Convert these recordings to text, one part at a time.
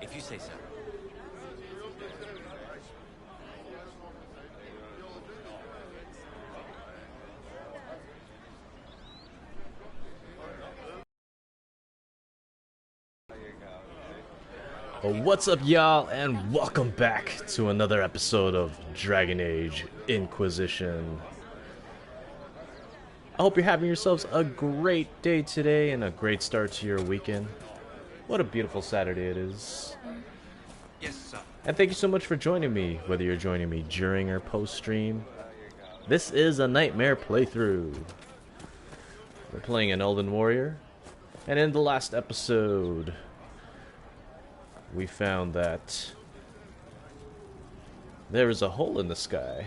If you say so. Well, what's up, y'all, and welcome back to another episode of Dragon Age Inquisition. I hope you're having yourselves a great day today and a great start to your weekend. What a beautiful Saturday it is. Yes, sir. And thank you so much for joining me, whether you're joining me during or post-stream. This is a Nightmare playthrough. We're playing an Elven Warrior, and in the last episode, we found that there is a hole in the sky.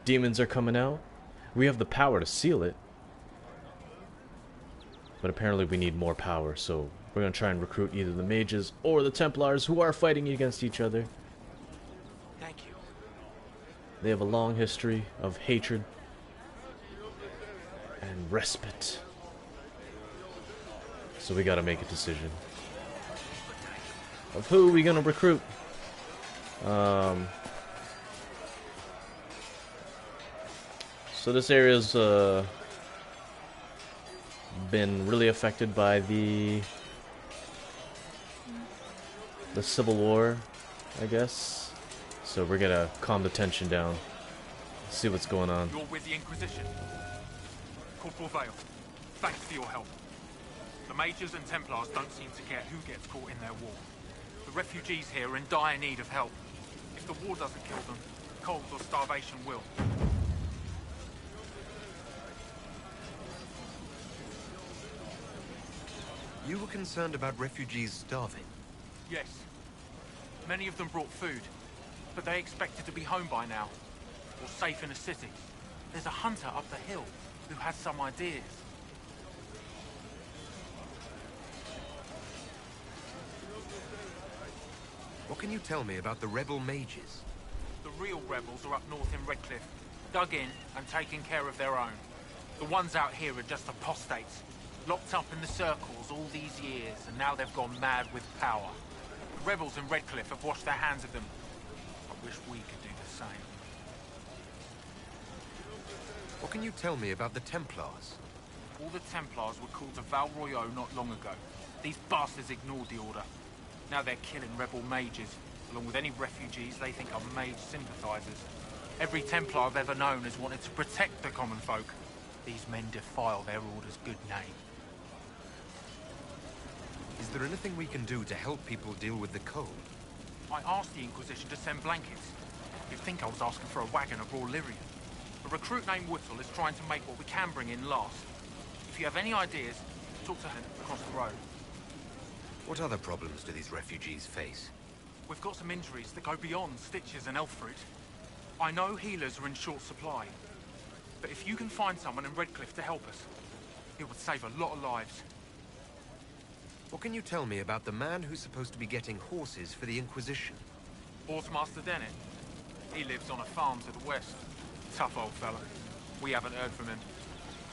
Demons are coming out. We have the power to seal it. But apparently we need more power, so we're going to try and recruit either the mages or the Templars, who are fighting against each other. Thank you. They have a long history of hatred and respite. So we got to make a decision of who we gonna recruit. So this area's been really affected by the Civil War, I guess. So we're gonna calm the tension down, see what's going on. You're with the Inquisition. Corporal Vale, thanks for your help. The Mages and Templars don't seem to care who gets caught in their war. The refugees here are in dire need of help. If the war doesn't kill them, cold or starvation will. You were concerned about refugees starving? Yes. Many of them brought food, but they expected to be home by now, or safe in a city. There's a hunter up the hill who has some ideas. What can you tell me about the rebel mages? The real rebels are up north in Redcliffe, dug in and taking care of their own. The ones out here are just apostates, locked up in the circles all these years, and now they've gone mad with power. The rebels in Redcliffe have washed their hands of them. I wish we could do the same. What can you tell me about the Templars? All the Templars were called to Val Royeaux not long ago. These bastards ignored the order. Now they're killing rebel mages, along with any refugees they think are mage sympathizers. Every Templar I've ever known has wanted to protect the common folk. These men defile their order's good name. Is there anything we can do to help people deal with the cold? I asked the Inquisition to send blankets. You'd think I was asking for a wagon of raw lyrium. A recruit named Whittle is trying to make what we can bring in last. If you have any ideas, talk to him across the road. What other problems do these refugees face? We've got some injuries that go beyond stitches and elf fruit. I know healers are in short supply, but if you can find someone in Redcliffe to help us, it would save a lot of lives. What can you tell me about the man who's supposed to be getting horses for the Inquisition? Horsemaster Dennett. He lives on a farm to the west. Tough old fella. We haven't heard from him.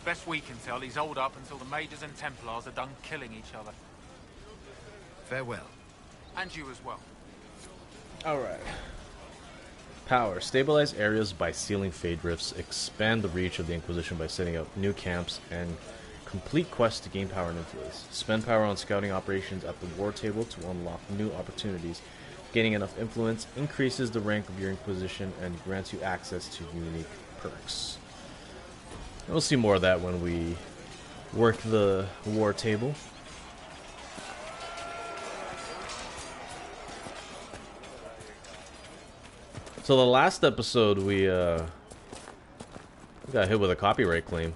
Best we can tell, he's holed up until the Mages and Templars are done killing each other. Farewell. And you as well. Alright. Power. Stabilize areas by sealing fade rifts, expand the reach of the Inquisition by setting up new camps, and complete quests to gain power and influence. Spend power on scouting operations at the war table to unlock new opportunities. Gaining enough influence increases the rank of your Inquisition and grants you access to unique perks. And we'll see more of that when we work the war table. So the last episode we got hit with a copyright claim.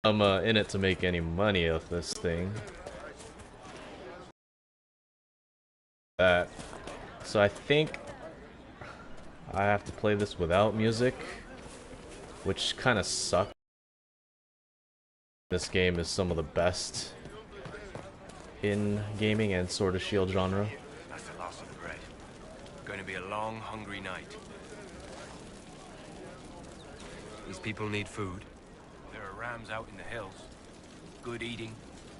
I'm in it to make any money off this thing. So I think I have to play this without music, which kind of sucks. This game is some of the best in gaming and Sword of Shield genre. That's the last of the bread. Going to be a long, hungry night. These people need food. There are rams out in the hills. Good eating,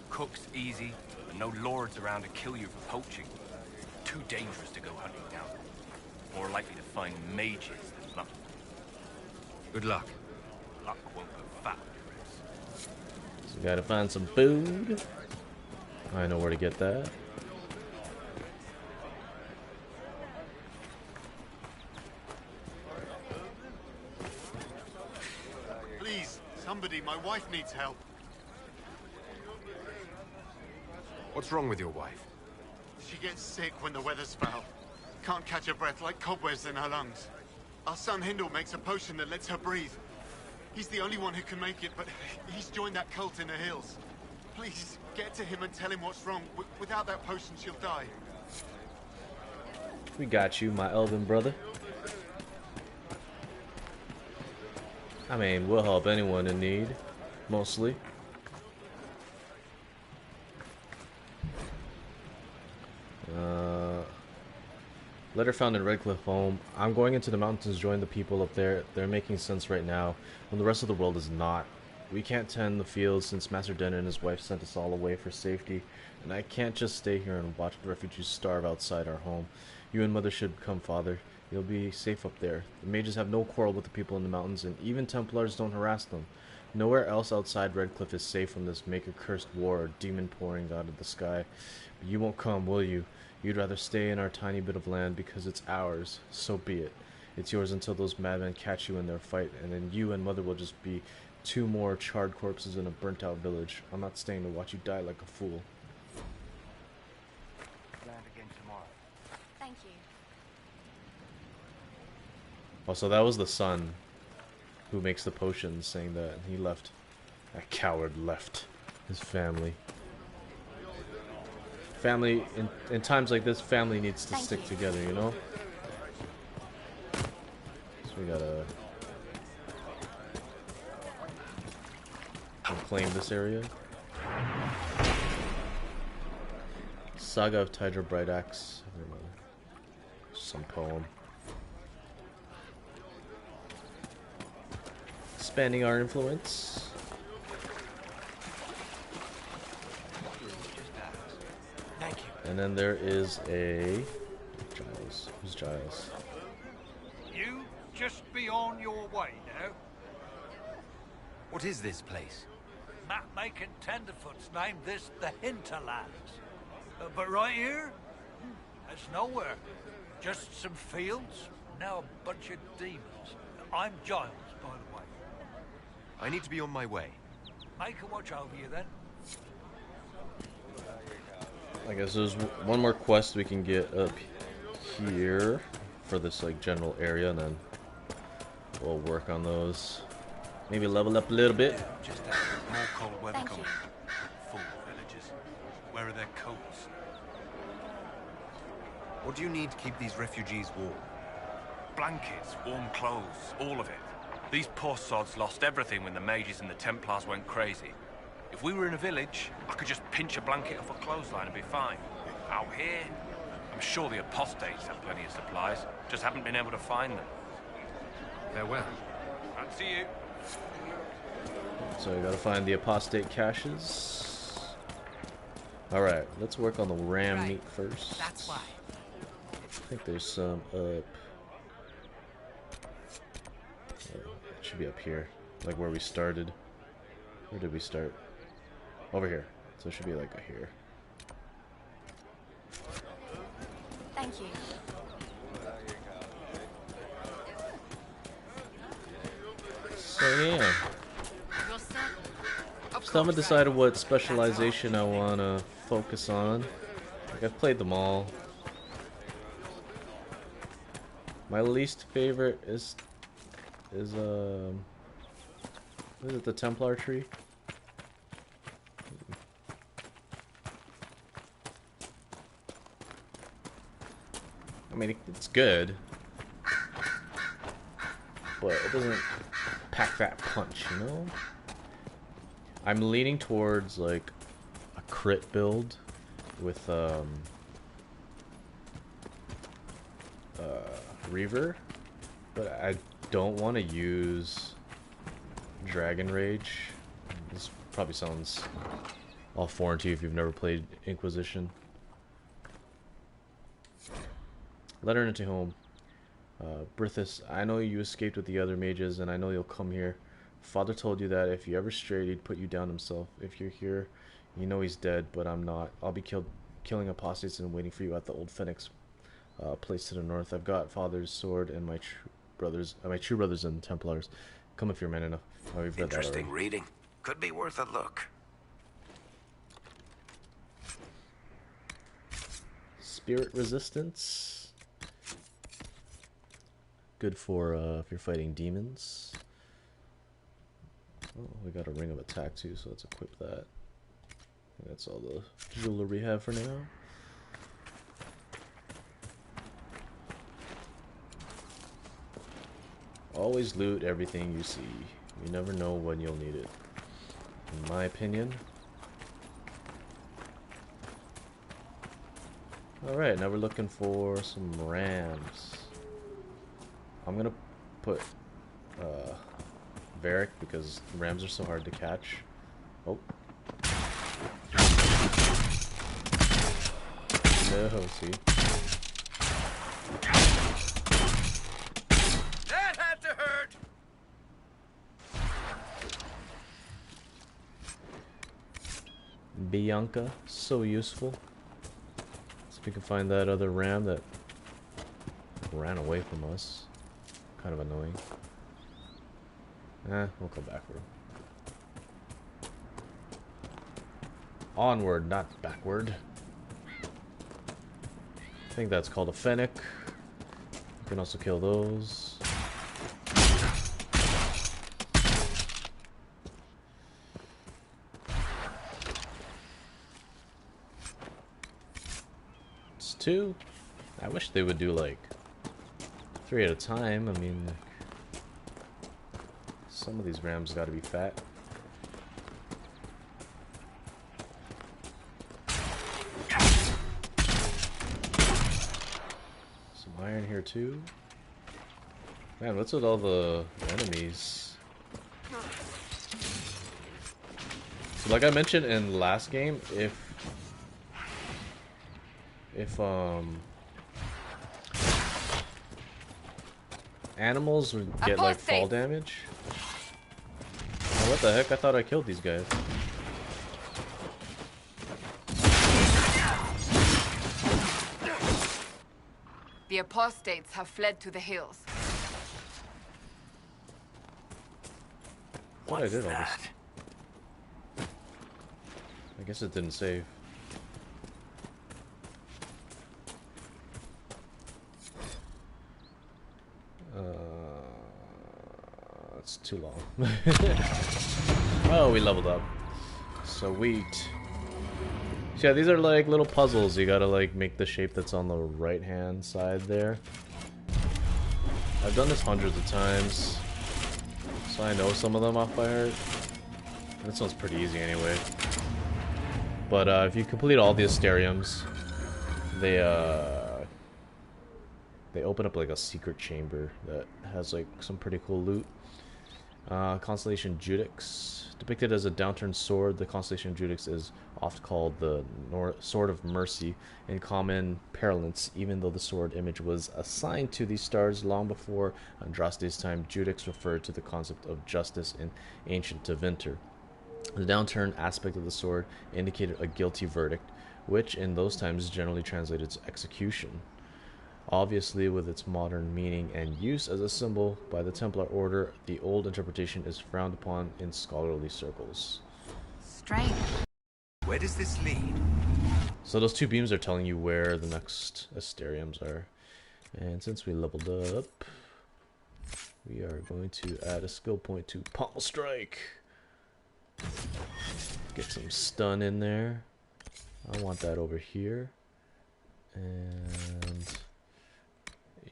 Cook's easy, and no lords around to kill you for poaching. Too dangerous to go hunting down. More likely to find mages than luck. Good luck. Luck won't go fat on your wrist. So we gotta find some food. I know where to get that. Please, somebody, my wife needs help. What's wrong with your wife? She gets sick when the weather's foul. Can't catch her breath, like cobwebs in her lungs. Our son Hindle makes a potion that lets her breathe. He's the only one who can make it, but he's joined that cult in the hills. Please, get to him and tell him what's wrong. Without that potion, she'll die. We got you, my elven brother. I mean, we'll help anyone in need, mostly. Letter found in Redcliffe home. I'm going into the mountains to join the people up there. They're making sense right now, when the rest of the world is not. We can't tend the fields since Master Denner and his wife sent us all away for safety, and I can't just stay here and watch the refugees starve outside our home. You and Mother should come, Father. You'll be safe up there. The mages have no quarrel with the people in the mountains, and even Templars don't harass them. Nowhere else outside Redcliffe is safe from this maker-cursed war or demon pouring out of the sky. But you won't come, will you? You'd rather stay in our tiny bit of land because it's ours. So be it. It's yours until those madmen catch you in their fight, and then you and Mother will just be 2 more charred corpses in a burnt-out village. I'm not staying to watch you die like a fool. Land again tomorrow. Thank you. Oh, so that was the son who makes the potions saying that he left. That coward left his family. Family, in times like this, family needs to stick together, you know? So we gotta claim this area. Saga of Tidra Brightaxe. Some poem. Expanding our influence. Thank you. And then there is a Giles. Who's Giles? You just be on your way now. What is this place? Map-making tenderfoots named this the Hinterlands. But right here, it's nowhere. Just some fields, now a bunch of demons. I'm Giles, by the way. I need to be on my way. Make a watch over you then. I guess there's one more quest we can get up here for this like general area, and then we'll work on those. Maybe level up a little bit. Just more cold weather Thank coming. you. Full villages. Where are their coats? What do you need to keep these refugees warm? Blankets, warm clothes, all of it. These poor sods lost everything when the mages and the Templars went crazy. If we were in a village, I could just pinch a blanket off a clothesline and be fine. Out here, I'm sure the apostates have plenty of supplies, just haven't been able to find them. Farewell. Fancy you. So we gotta find the apostate caches. Alright, let's work on the ram meat first. That's why. I think there's some up. It should be up here, like where we started. Where did we start? Over here. So it should be like here. Thank you. So yeah. You're set. Still haven't decided what specialization I wanna focus on. Like I've played them all. My least favorite is it the Templar tree? I mean, it's good, but it doesn't pack that punch, you know? I'm leaning towards like a crit build with Reaver, but I don't want to use Dragon Rage. This probably sounds all foreign to you if you've never played Inquisition. Letter into home. Brithis, I know you escaped with the other mages, and I know you'll come here. Father told you that if you ever strayed, he'd put you down himself. If you're here, you know he's dead, but I'm not. I'll be killing apostates and waiting for you at the old Phoenix place to the north. I've got Father's sword and my true brothers and Templars. Come if you're man enough. Oh, we've read that already. Interesting reading. Could be worth a look. Spirit resistance. Good for if you're fighting demons. Oh, we got a ring of attack too, so let's equip that. That's all the jewelry we have for now. Always loot everything you see. You never know when you'll need it. In my opinion. Alright, now we're looking for some rams. I'm gonna put Varric because rams are so hard to catch. Oh. No, see. That had to hurt! Bianca, so useful. So we can find that other ram that ran away from us. Kind of annoying. We'll come back for him. Onward, not backward. I think that's called a fennec. You can also kill those. It's 2. I wish they would do like 3 at a time. I mean, some of these rams gotta be fat. Some iron here too. Man, what's with all the enemies? So like I mentioned in the last game, if animals would get like fall damage. Oh, what the heck? I thought I killed these guys. The apostates have fled to the hills. What I did all this. I guess it didn't save. It's too long. Oh, we leveled up. Sweet. So yeah, these are like little puzzles. You gotta like make the shape that's on the right hand side there. I've done this hundreds of times, so I know some of them off by heart. This one's pretty easy anyway. But if you complete all the Asteriums, they open up like a secret chamber that has like some pretty cool loot. Constellation Judix. Depicted as a downturned sword, the Constellation of Judix is oft called the Sword of Mercy in common parlance, even though the sword image was assigned to these stars long before Andraste's time. Judix referred to the concept of justice in ancient Tevinter. The downturned aspect of the sword indicated a guilty verdict, which in those times generally translated to execution. Obviously, with its modern meaning and use as a symbol by the Templar Order, the old interpretation is frowned upon in scholarly circles. Strange. Where does this lead? So those 2 beams are telling you where the next Asteriums are. And since we leveled up, we are going to add a skill point to Pommel Strike. Get some stun in there. I want that over here. And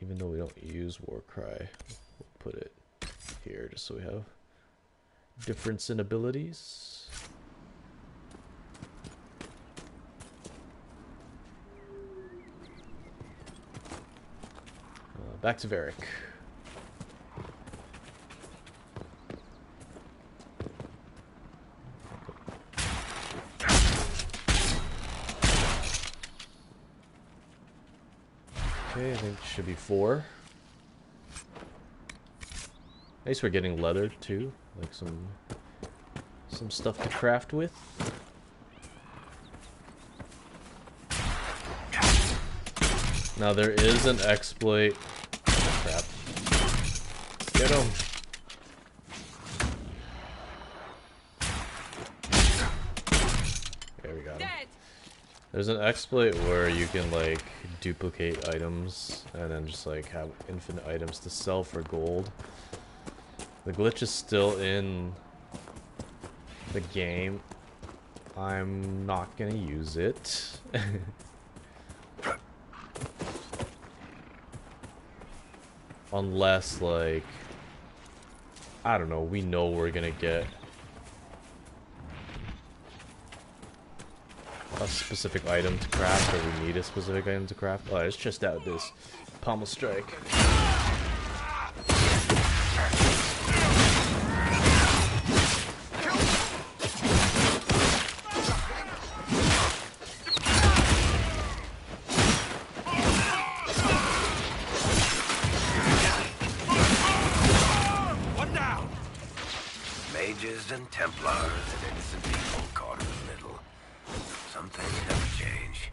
even though we don't use Warcry, we'll put it here just so we have difference in abilities. Back to Varric. Okay, I think it should be 4. At least we're getting leather too, like some stuff to craft with. Now there is an exploit. Oh, crap. Get him. There we got him. There's an exploit where you can like duplicate items and then just like have infinite items to sell for gold. The glitch is still in the game. I'm not gonna use it. Unless, like, I don't know, we know we're gonna get a specific item to craft, or we need a specific item to craft. Oh, let's just out this pommel strike. And Templars and innocent people caught in the middle. Some things never change.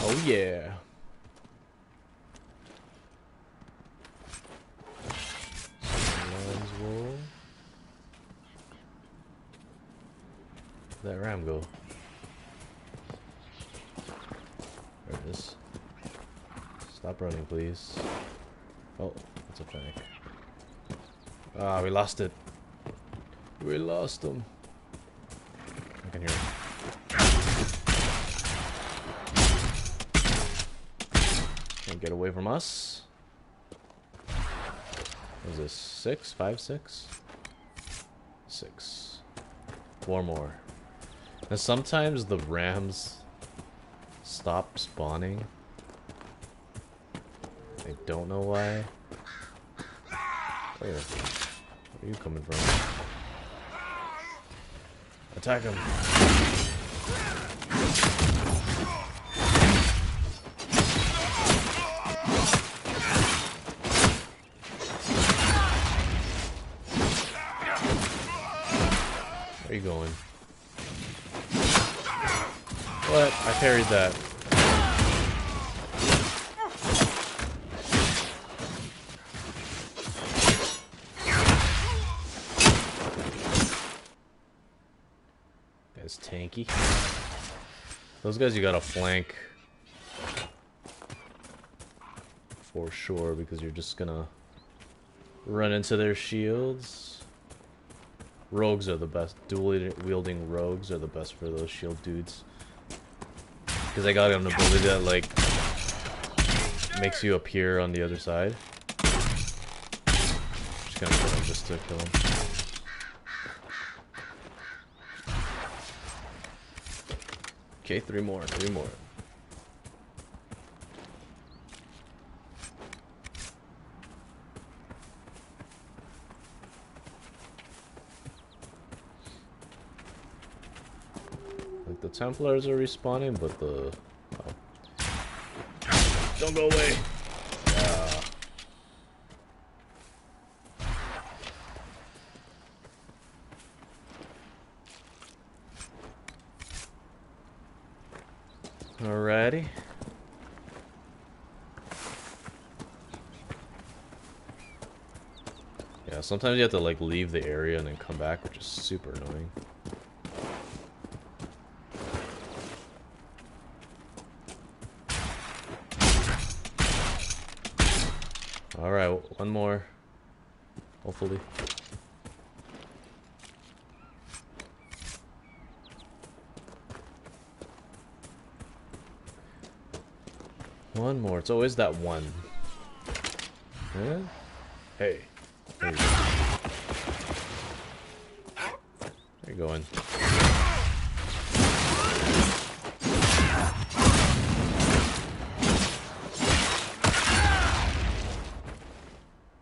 Oh yeah. Lion's wool. Where'd that ram go? There it is. Stop running, please. Oh, that's a fennec. Ah, we lost it. We lost him. I can hear him. Can't get away from us. What is this? 6? 5, 6? 6. 4 more. Now sometimes the rams stop spawning. I don't know why. Where are you coming from? Attack him. Where are you going? What? I parried that. That's tanky. Those guys you gotta flank for sure, because you're just gonna run into their shields. Rogues are the best. Dual wielding rogues are the best for those shield dudes. Because I got an ability that like makes you appear on the other side. Just gonna kill him just to kill him. Okay, 3 more, 3 more. Like the Templars are respawning, but the... Oh. Don't go away! Alrighty. Yeah, sometimes you have to like leave the area and then come back, which is super annoying. Alright, 1 more. Hopefully. One more. It's always that one. Huh? Hey. There you go. Where you going?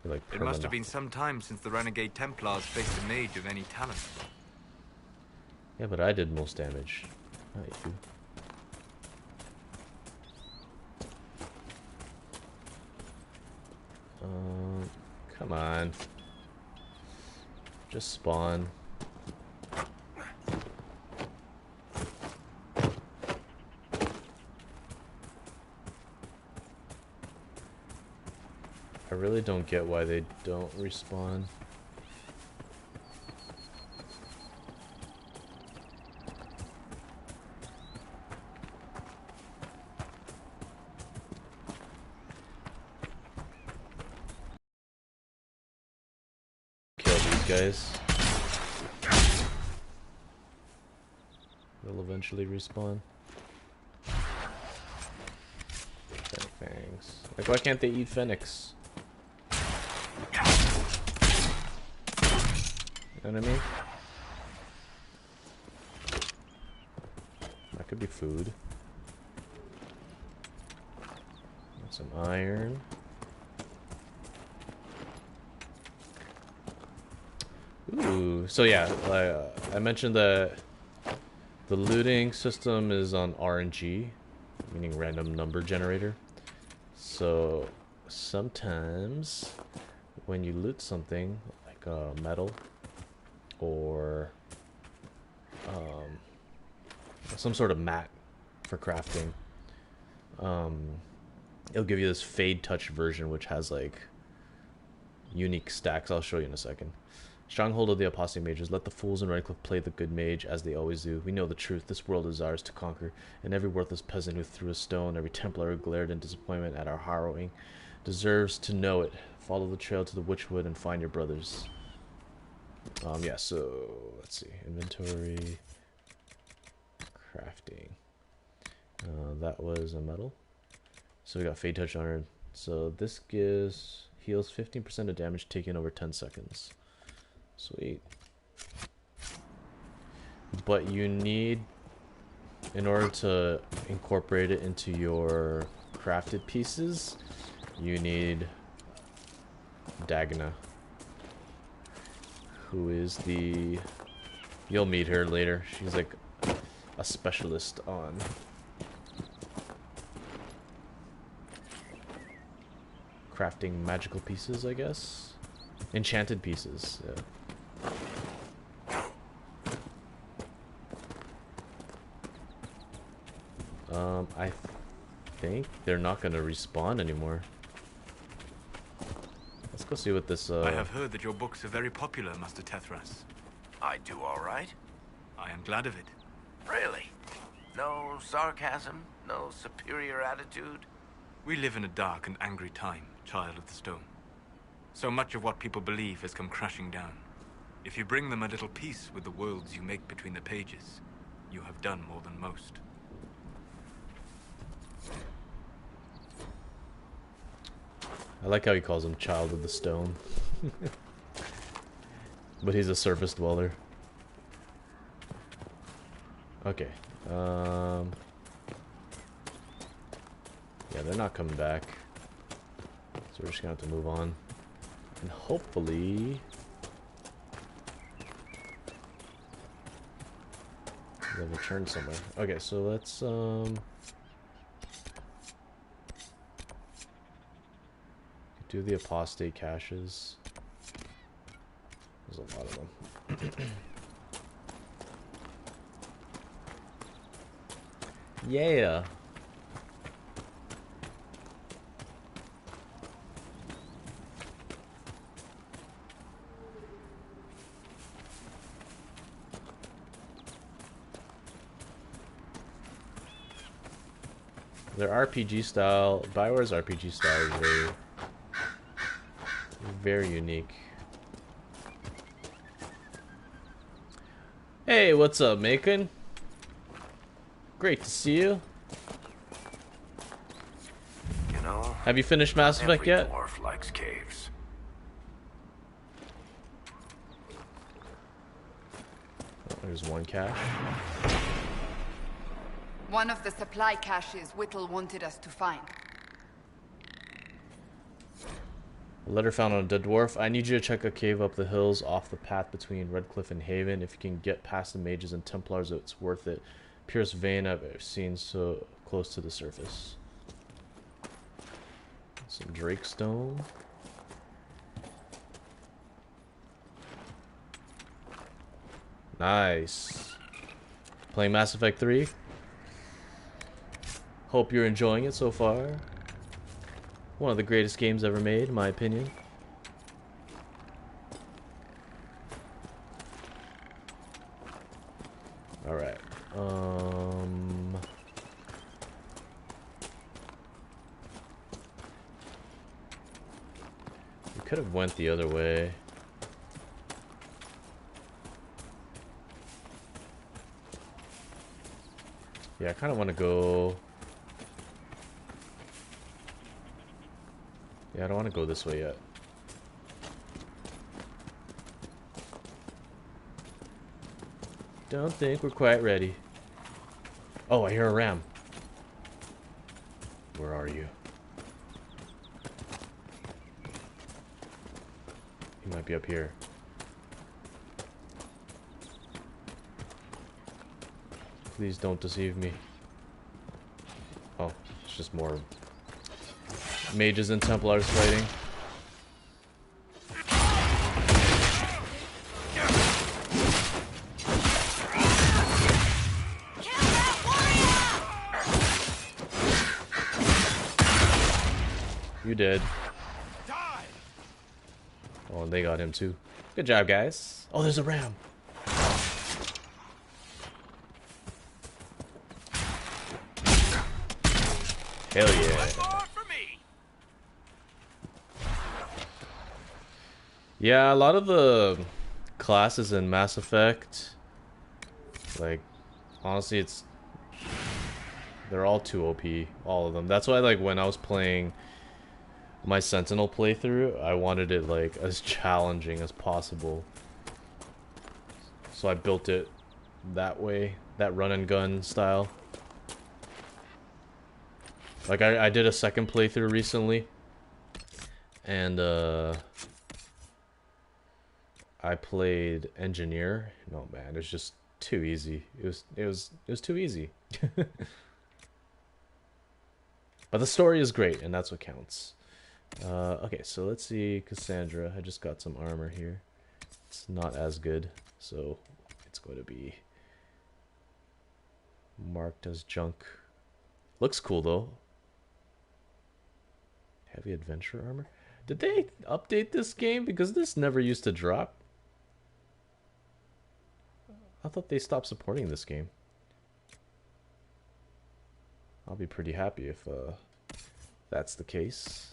Like it must have been some time since the renegade Templars faced a mage of any talent. Yeah, but I did most damage. Not you. Come on. Just spawn. I really don't get why they don't respawn. Kill these guys. They'll eventually respawn. Fennec fangs. Like, why can't they eat Fennecs? You know what I mean? That could be food. Got some iron. Ooh, so yeah, I mentioned that the looting system is on RNG, meaning random number generator. So sometimes when you loot something like metal or some sort of mat for crafting, it'll give you this fade touch version which has like unique stacks. I'll show you in a second. Stronghold of the apostate mages. Let the fools in Redcliffe play the good mage as they always do. We know the truth. This world is ours to conquer, and every worthless peasant who threw a stone, every Templar who glared in disappointment at our harrowing, deserves to know it. Follow the trail to the Witchwood and find your brothers. Yeah, so let's see. Inventory, crafting. That was a metal. So we got Fade Touch on her. So this heals 15% of damage taken over 10 seconds. Sweet. But you need, in order to incorporate it into your crafted pieces, you need Dagna, who is the... You'll meet her later. She's like a specialist on crafting magical pieces, I guess. Enchanted pieces, yeah. I think they're not gonna respawn anymore. Let's go see what this, I have heard that your books are very popular, Master Tethras. I do all right. I am glad of it. Really? No sarcasm? No superior attitude? We live in a dark and angry time, Child of the Stone. So much of what people believe has come crashing down. If you bring them a little peace with the worlds you make between the pages, you have done more than most. I like how he calls him Child of the Stone. But he's a surface dweller. Okay. Yeah, they're not coming back. So we're just gonna have to move on. And hopefully they'll return somewhere. Okay, so let's do the apostate caches. There's a lot of them. Yeah. Their RPG style, Bioware's RPG style is very unique. Hey, what's up, Macon? Great to see you. You know, have you finished Mass Effect yet? Every dwarf likes caves. Oh, there's one cache. One of the supply caches Whittle wanted us to find. A letter found on a dead dwarf. I need you to check a cave up the hills off the path between Redcliffe and Haven. If you can get past the mages and Templars, it's worth it. Purest vein I've ever seen so close to the surface. Some Drake stone. Nice. Playing Mass Effect 3. Hope you're enjoying it so far. One of the greatest games ever made, in my opinion. Alright. We could have went the other way. Yeah, I kind of want to go... Yeah, I don't want to go this way yet. Don't think we're quite ready. Oh, I hear a ram. Where are you? He might be up here. Please don't deceive me. Oh, it's just more mages and Templars fighting. You did. Oh, and they got him too. Good job, guys. Oh, there's a ram. Hell yeah. Yeah, a lot of the classes in Mass Effect, like, honestly, they're all too OP, all of them. That's why, like, when I was playing my Sentinel playthrough, I wanted it, like, as challenging as possible. So I built it that way, that run and gun style. Like, I did a second playthrough recently, and I played Engineer. No, man, it's just too easy. It was too easy. But the story is great, and that's what counts. Okay, so let's see Cassandra. I just got some armor here. It's not as good, so it's going to be marked as junk. Looks cool, though. Heavy adventure armor? Did they update this game? Because this never used to drop. I thought they stopped supporting this game. I'll be pretty happy if that's the case.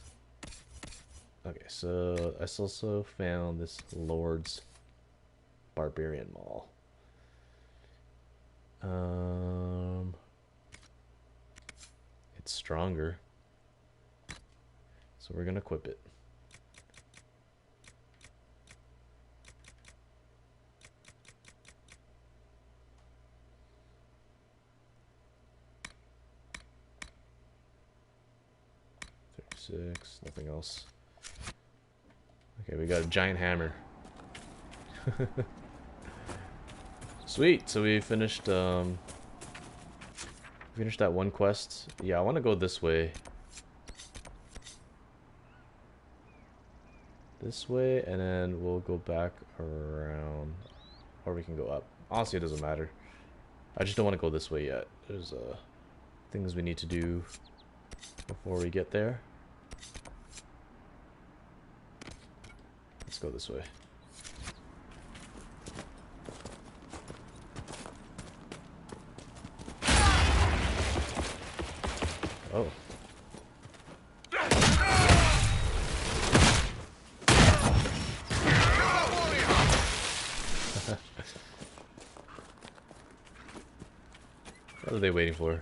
Okay, so I also found this Lord's Barbarian Maul. It's stronger. So we're gonna equip it. $36, nothing else. Okay, we got a giant hammer. Sweet, so we finished that one quest. Yeah, I want to go this way. This way, and then we'll go back around, or we can go up. Honestly, it doesn't matter. I just don't want to go this way yet. There's things we need to do before we get there. Let's go this way. Oh. What are they waiting for?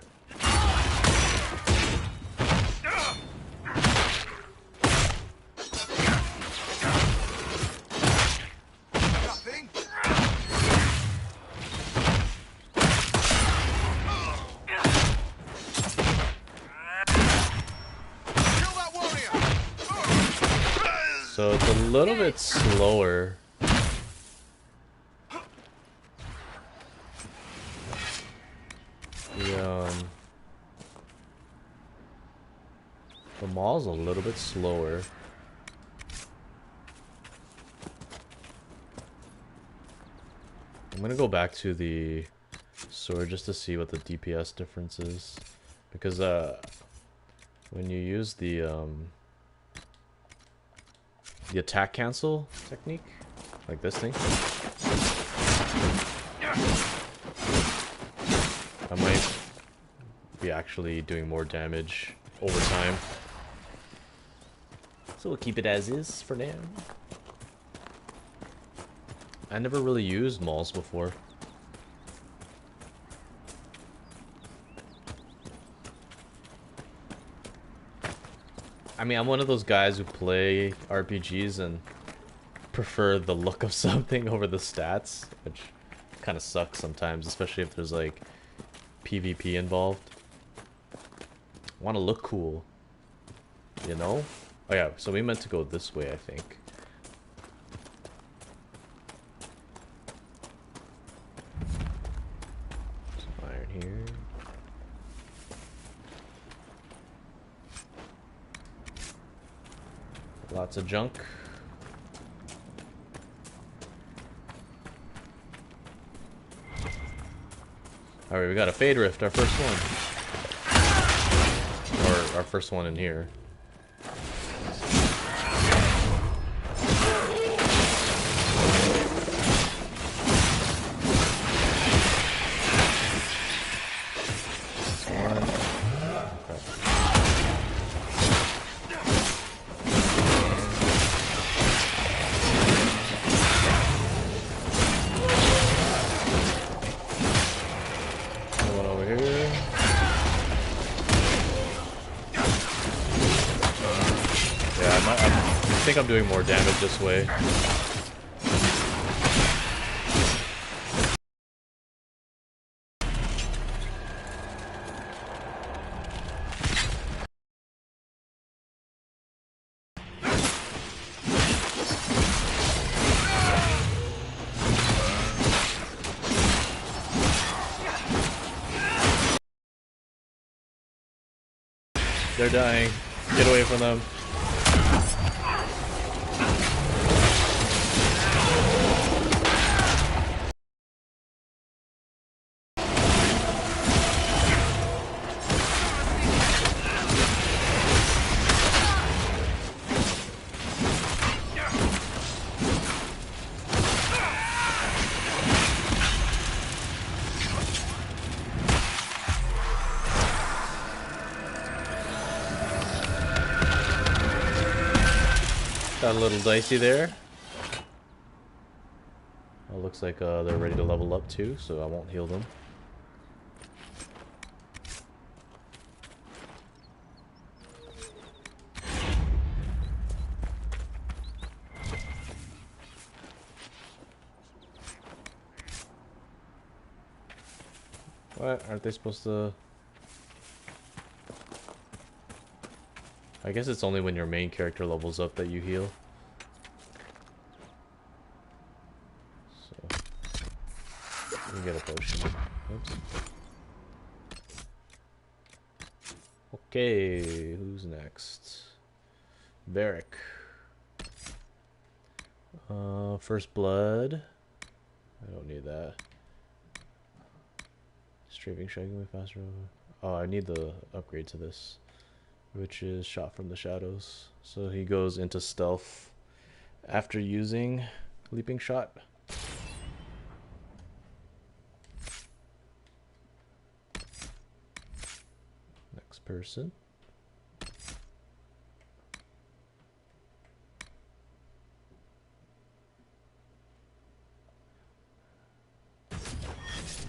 So it's a little bit slower. The mall's a little bit slower. I'm gonna go back to the sword just to see what the DPS difference is, because when you use the attack cancel technique, like this thing, I might be actually doing more damage over time. So we'll keep it as is for now. I never really used mauls before. I mean, I'm one of those guys who play RPGs and prefer the look of something over the stats, which kind of sucks sometimes, especially if there's like PvP involved. I want to look cool, you know? Oh yeah, so we meant to go this way, I think. Some iron here. Lots of junk. Alright, we got a Fade Rift, our first one. Or our first one in here. I think I'm doing more damage this way. They're dying. Get away from them. Got a little dicey there. Well, looks like they're ready to level up too, so I won't heal them. What? Aren't they supposed to... I guess it's only when your main character levels up that you heal. So, you get a potion. Oops. Okay, who's next? Varric. First blood. I don't need that. Strafing, striking way faster. Oh, I need the upgrade to this, which is shot from the shadows. So he goes into stealth after using leaping shot. Next person.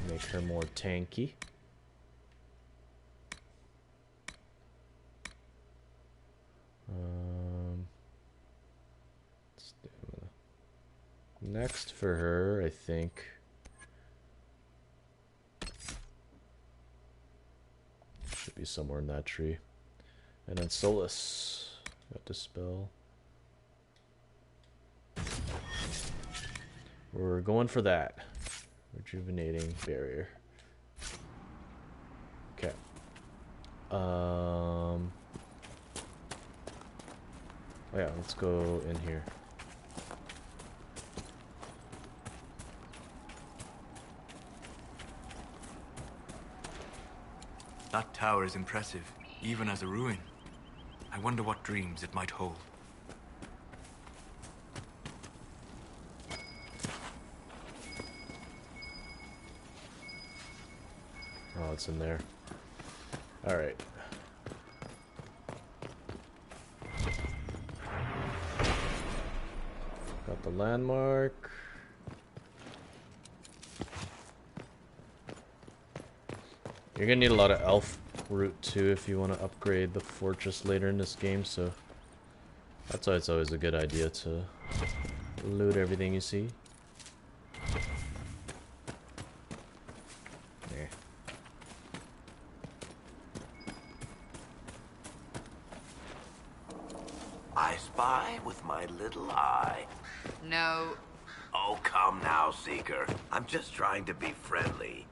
Make her more tanky. Next for her, I think. Should be somewhere in that tree. And then Solus. Got Dispel. We're going for that. Rejuvenating barrier. Okay. Oh yeah, let's go in here. That tower is impressive, even as a ruin. I wonder what dreams it might hold. Oh, it's in there. Alright. Got the landmark. You're gonna need a lot of elf root too if you want to upgrade the fortress later in this game, so that's why it's always a good idea to loot everything you see. There. I spy with my little eye. No. Oh, come now, Seeker. I'm just trying to be friendly.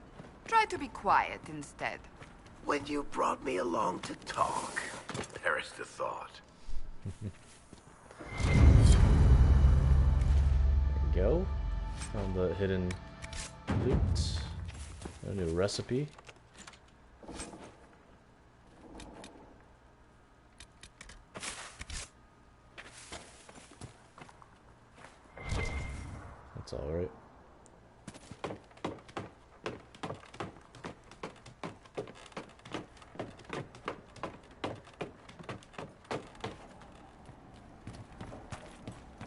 Try to be quiet instead. When you brought me along to talk, perish the thought. There we go. Found the hidden loot. A new recipe. That's alright.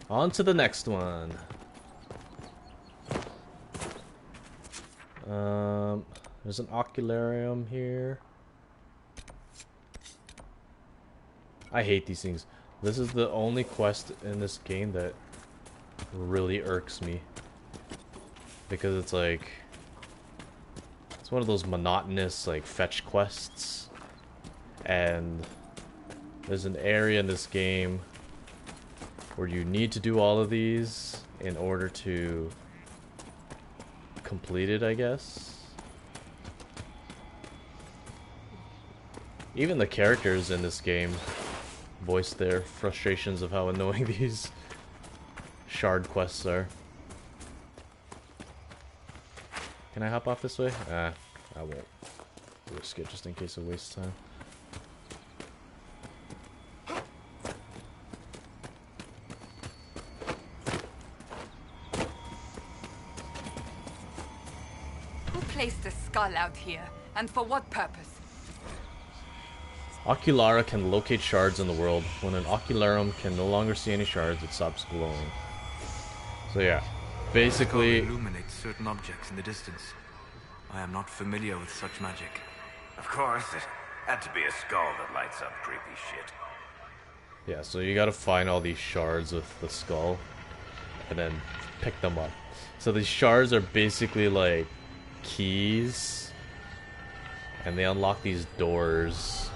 On to the next one. There's an ocularium here. I hate these things. This is the only quest in this game that really irks me. Because it's like... it's one of those monotonous, like, fetch quests. And there's an area in this game where you need to do all of these in order to complete it, I guess. Even the characters in this game voice their frustrations of how annoying these shard quests are. Can I hop off this way? I won't risk it just in case it wastes time. Who placed a skull out here, and for what purpose? Oculara can locate shards in the world. When an ocularum can no longer see any shards, it stops glowing. So yeah, basically... It illuminates certain objects in the distance. I am not familiar with such magic. Of course, it had to be a skull that lights up creepy shit. yeah, so you gotta find all these shards with the skull, and then pick them up. So these shards are basically like keys, and they unlock these doors.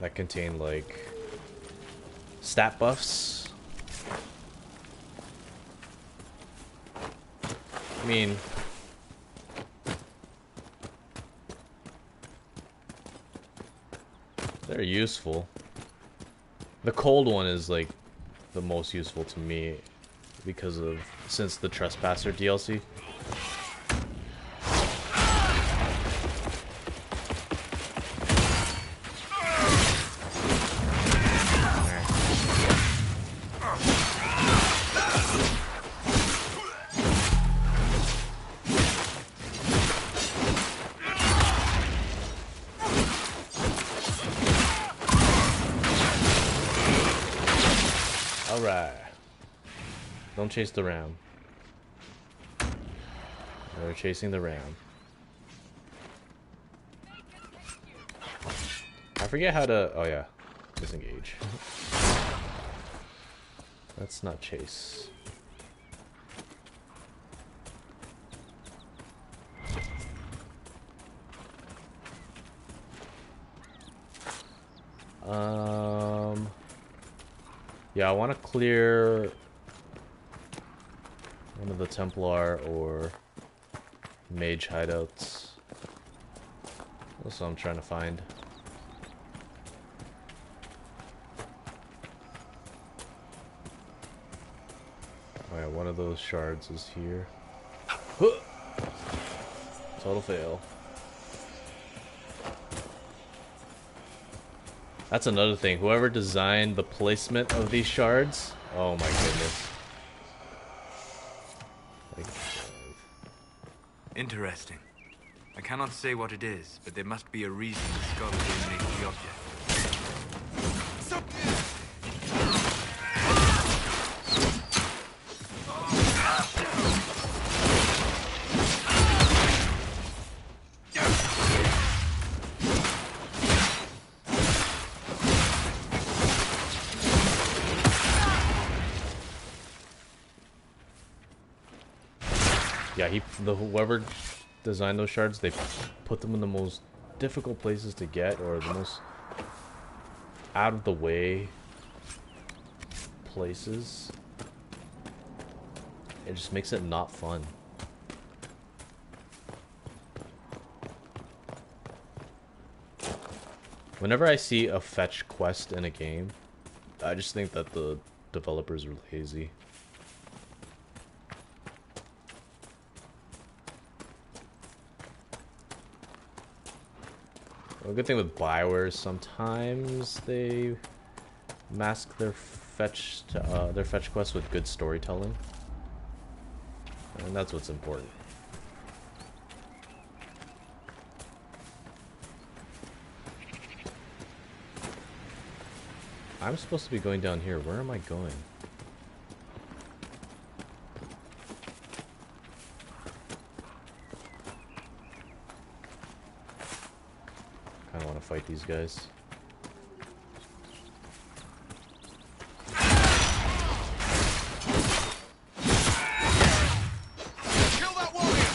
That contain like stat buffs. I mean, they're useful. The cold one is like the most useful to me because of since the Trespasser DLC. Don't chase the ram. They're chasing the ram. I forget how to... oh yeah. Disengage. That's not chase. Yeah, I want to clear one of the Templar or mage hideouts. That's what I'm trying to find. Oh Alright, one of those shards is here. Total fail. That's another thing. Whoever designed the placement of these shards, oh my goodness. Like, Interesting. I cannot say what it is, but there must be a reason the skull illuminates the object. yeah, whoever designed those shards, they put them in the most difficult places to get, or the most out of the way places. It just makes it not fun. Whenever I see a fetch quest in a game, I just think that the developers are lazy. A good thing with Bioware is sometimes they mask their fetch quests with good storytelling, and that's what's important. I'm supposed to be going down here. Where am I going? Kinda wanna fight these guys. Kill that warrior!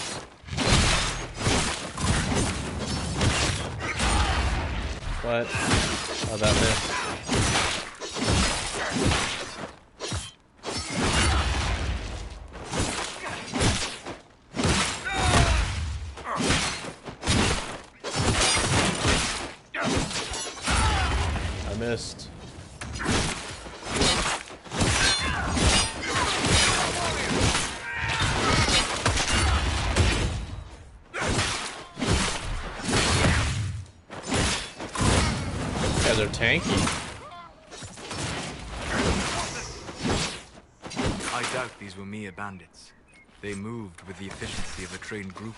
What? How'd that miss? Missed. Yeah, they're tanky. I doubt these were mere bandits. They moved with the efficiency of a trained group.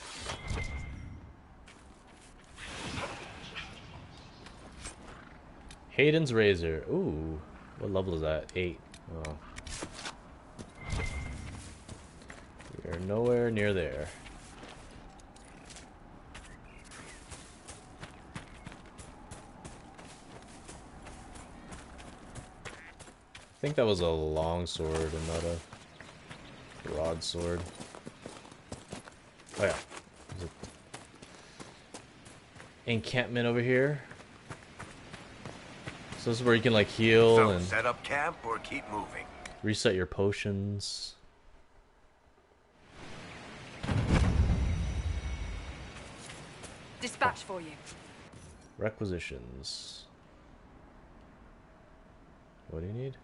Hayden's Razor. Ooh. What level is that? 8. Oh. We are nowhere near there. I think that was a long sword and not a broadsword. Oh yeah. There's an encampment over here. So this is where you can like heal So, and set up camp or keep moving? reset your potions. Dispatch for you. Requisitions. What do you need?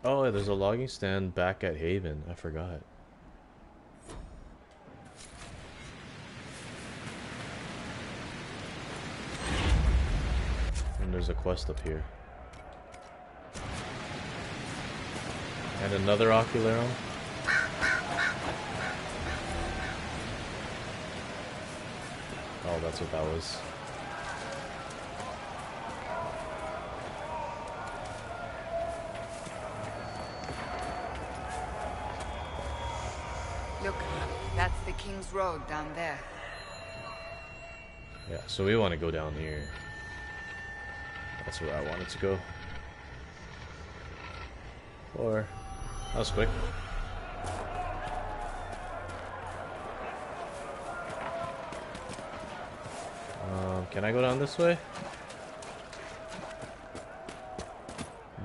Oh, there's a logging stand back at Haven. I forgot. And there's a quest up here. And another Ocularo. Oh, that's what that was. Look, that's the King's Road down there. Yeah, so we want to go down here. That's where I wanted to go. Or... that was quick. Can I go down this way?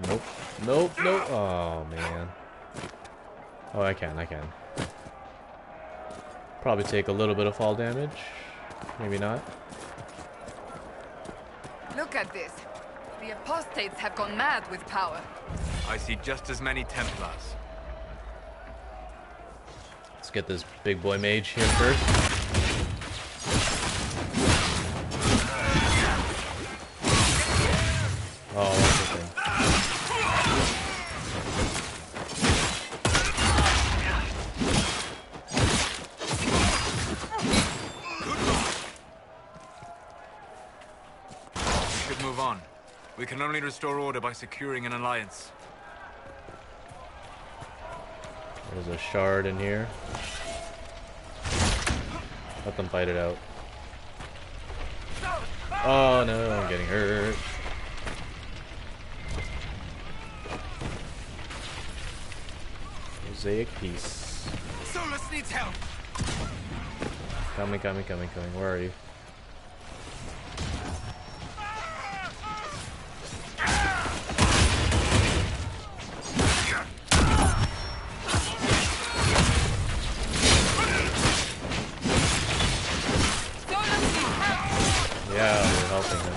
Nope. Nope, nope. Oh, man. Oh, I can. Probably take a little bit of fall damage. Maybe not. Look at this. The apostates have gone mad with power. I see just as many Templars. Let's get this big boy mage here first. Oh, what's the thing? We should move on. We can only restore order by securing an alliance. There's a shard in here. Let them fight it out. Oh no, I'm getting hurt. Mosaic piece. Solus needs help. Coming. Where are you? Yeah, we're helping him.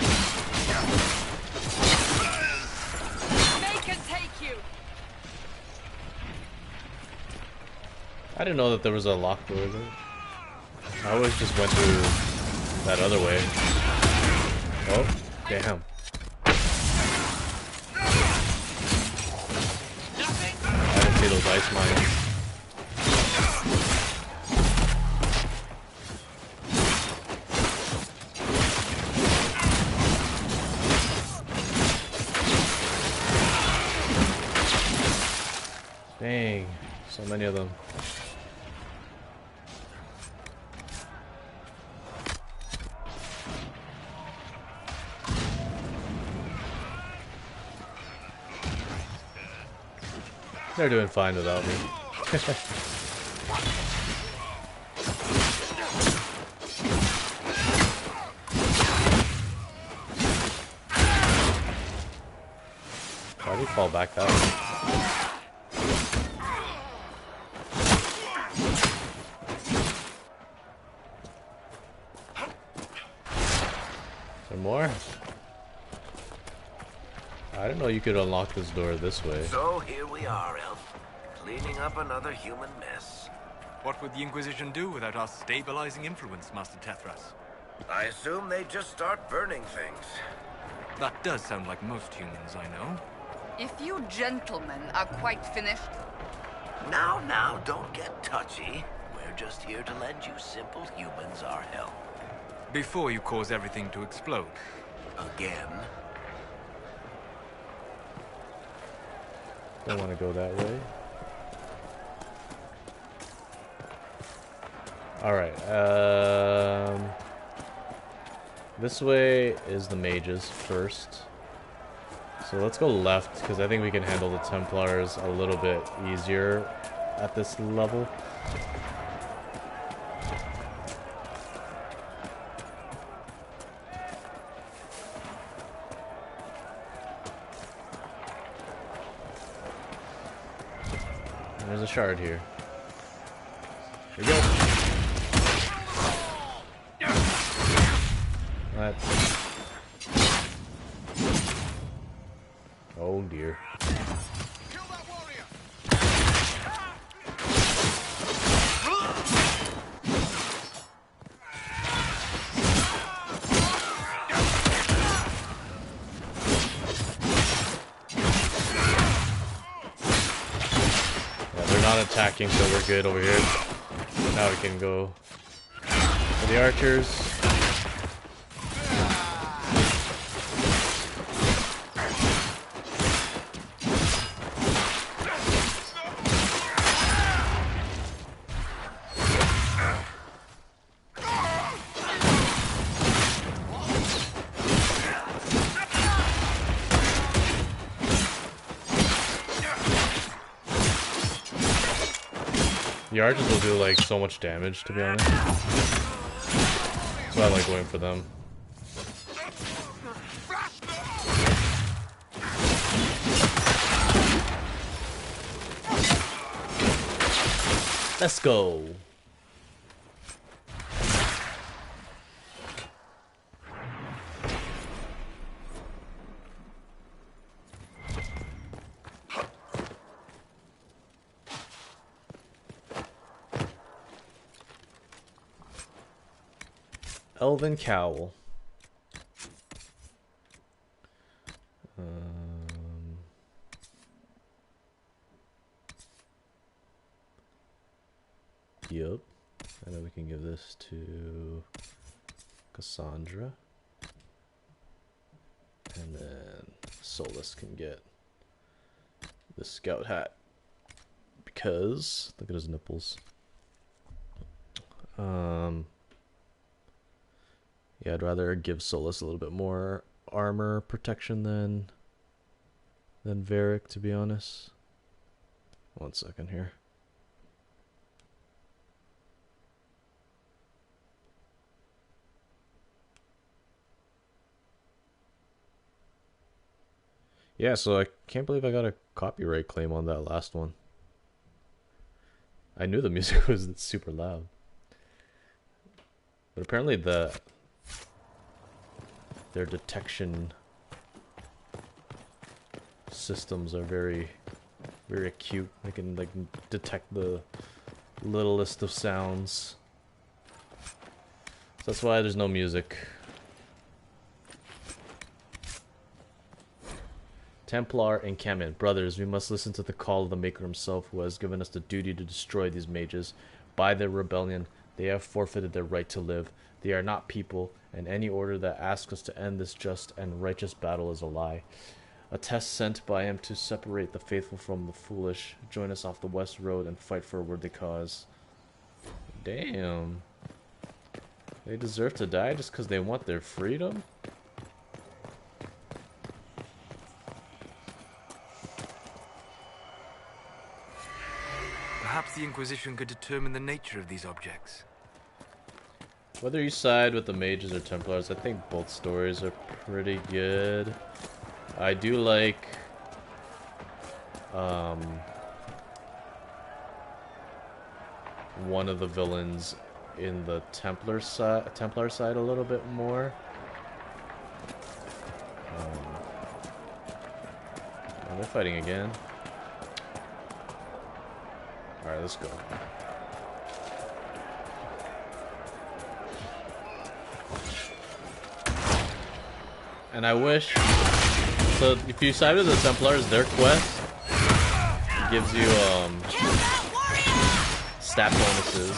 They can take you. I didn't know that there was a locked door there. I always just went through that other way. Oh, damn. I didn't see those ice mines. Dang, so many of them. They're doing fine without me. Why did he fall back that way? More? I didn't know you could unlock this door this way. So here we are, Elf. Cleaning up another human mess. What would the Inquisition do without our stabilizing influence, Master Tethras? I assume they just start burning things. That does sound like most humans I know. If you gentlemen are quite finished, Now, don't get touchy. We're just here to lend you simple humans our help. Before you cause everything to explode. Again. Don't want to go that way. Alright, this way is the mages first. So let's go left, because I think we can handle the Templars a little bit easier at this level. There's a shard here. Here we go. Let's... Oh dear. Attacking, so we're good over here. Now we can go for the archers. The archers will do like so much damage, to be honest. So I like going for them. Let's go. Elven cowl. Yep. And then we can give this to Cassandra. And then Solus can get the scout hat. Because, look at his nipples. Yeah, I'd rather give Solus a little bit more armor protection than Varric, to be honest. 1 second here. Yeah, so I can't believe I got a copyright claim on that last one. I knew the music was super loud. But apparently their detection systems are very acute. They can like detect the littlest of sounds. So that's why there's no music. Templar encampment. Brothers, we must listen to the call of the Maker himself, who has given us the duty to destroy these mages. By their rebellion, they have forfeited their right to live. They are not people, and any order that asks us to end this just and righteous battle is a lie. A test sent by him to separate the faithful from the foolish. Join us off the west road and fight for a worthy cause. Damn. They deserve to die just because they want their freedom? Perhaps the Inquisition could determine the nature of these objects. Whether you side with the mages or Templars, I think both stories are pretty good. I do like one of the villains in the Templar side a little bit more. Oh, they're fighting again. Alright, let's go. And I wish... So, if you side with the Templars, their quest gives you, stat bonuses.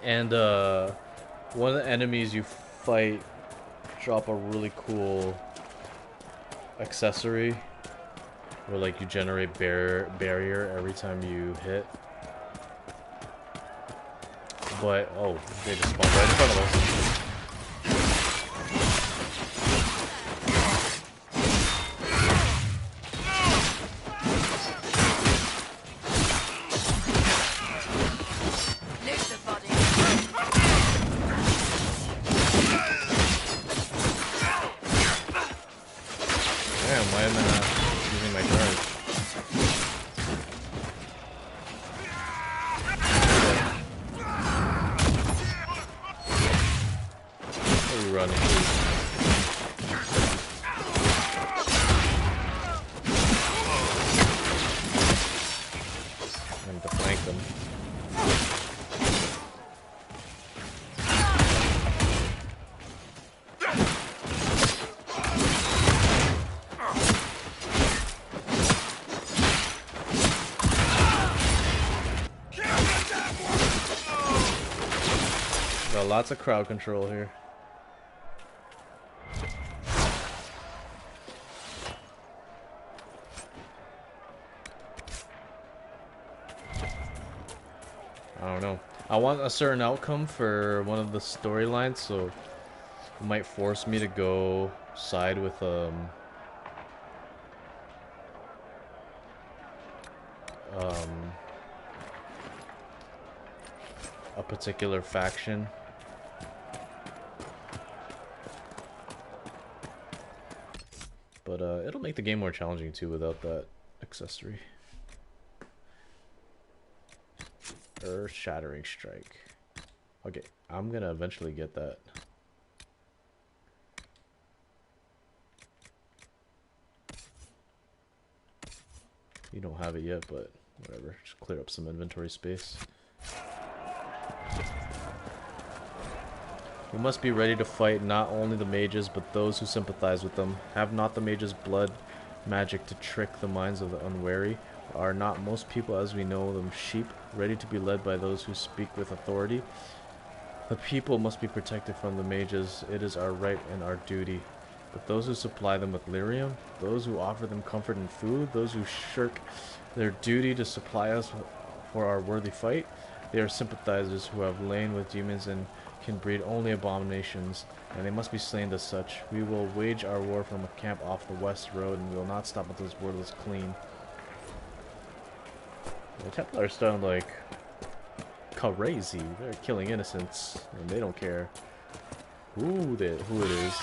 And one of the enemies you fight drop a really cool accessory where like you generate barrier every time you hit. But oh, they just spawned right in front of us. Lots of crowd control here. I don't know. I want a certain outcome for one of the storylines, so it might force me to go side with a particular faction. But it'll make the game more challenging too without that accessory. Earth-shattering strike. Okay, I'm gonna eventually get that. You don't have it yet, but whatever. Just clear up some inventory space. We must be ready to fight not only the mages, but those who sympathize with them. Have not the mages blood magic to trick the minds of the unwary? Are not most people as we know them sheep, ready to be led by those who speak with authority? The people must be protected from the mages. It is our right and our duty. But those who supply them with lyrium, those who offer them comfort and food, those who shirk their duty to supply us for our worthy fight, they are sympathizers who have lain with demons and can breed only abominations, and they must be slain as such. We will wage our war from a camp off the west road, and we will not stop until this world is clean. The Templars sound like crazy. They're killing innocents, and they don't care who it is.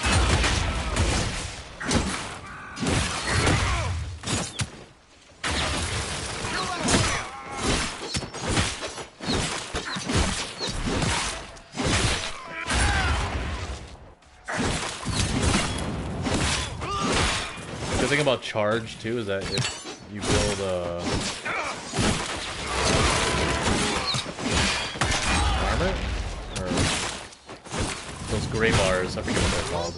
The thing about charge too is that if you build armor or those gray bars, I forget what they're called.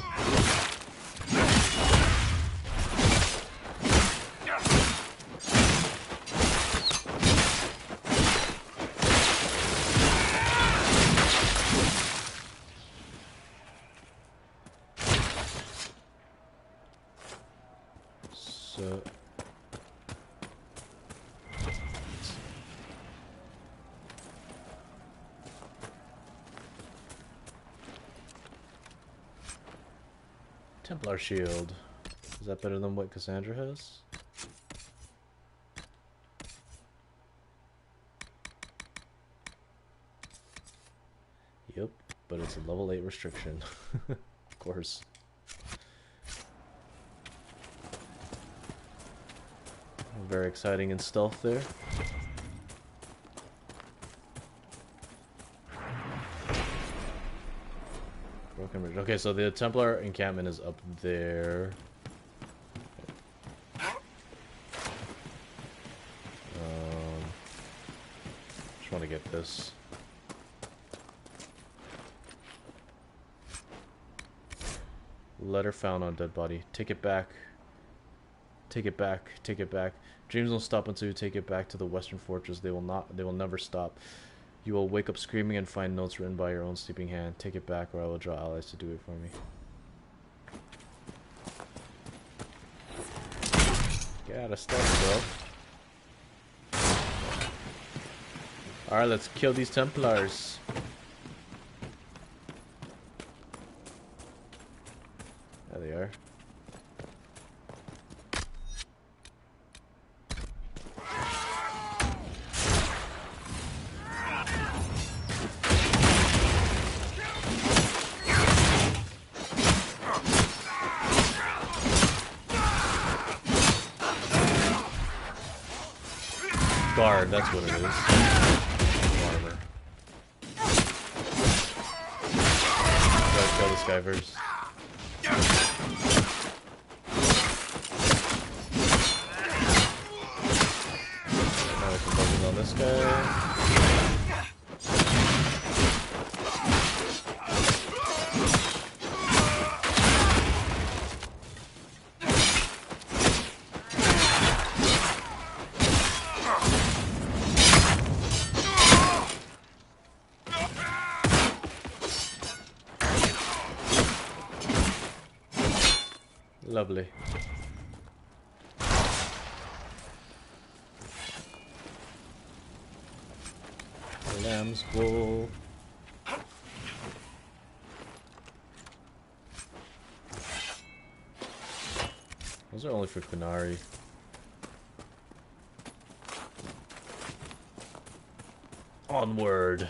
Templar shield. Is that better than what Cassandra has? Yep, but it's a level 8 restriction. Of course. Very exciting in stealth there. Okay, so the Templar encampment is up there. Just want to get this. Letter found on dead body. Take it back. Take it back. Take it back. Dreams won't stop until you take it back to the Western Fortress. They will never stop. You will wake up screaming and find notes written by your own sleeping hand. Take it back or I will draw allies to do it for me. Get out of stuff, bro. Alright, let's kill these Templars. There they are. Guard, that's what it is. Armor. Gotta kill this guy first. Now we can focus on this guy. Lovely. Lamb's wool. Those are only for Kunari. Onward.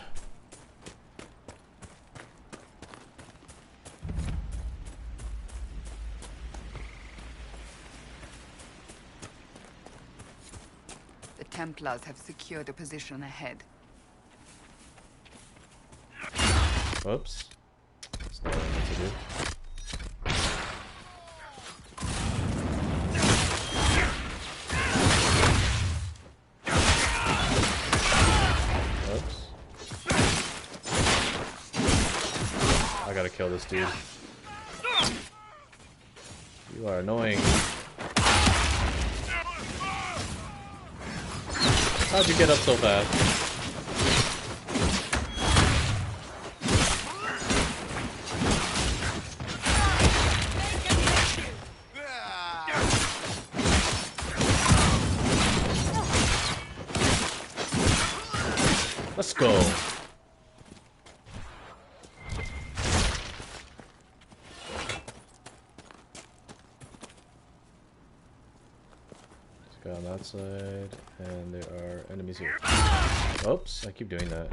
Templars have secured a position ahead. Whoops. That's not what I meant to do. Whoops. I gotta kill this dude. You are annoying. How'd you get up so fast? Let's go. Let's go on that side, and there are enemies here. Oops, I keep doing that.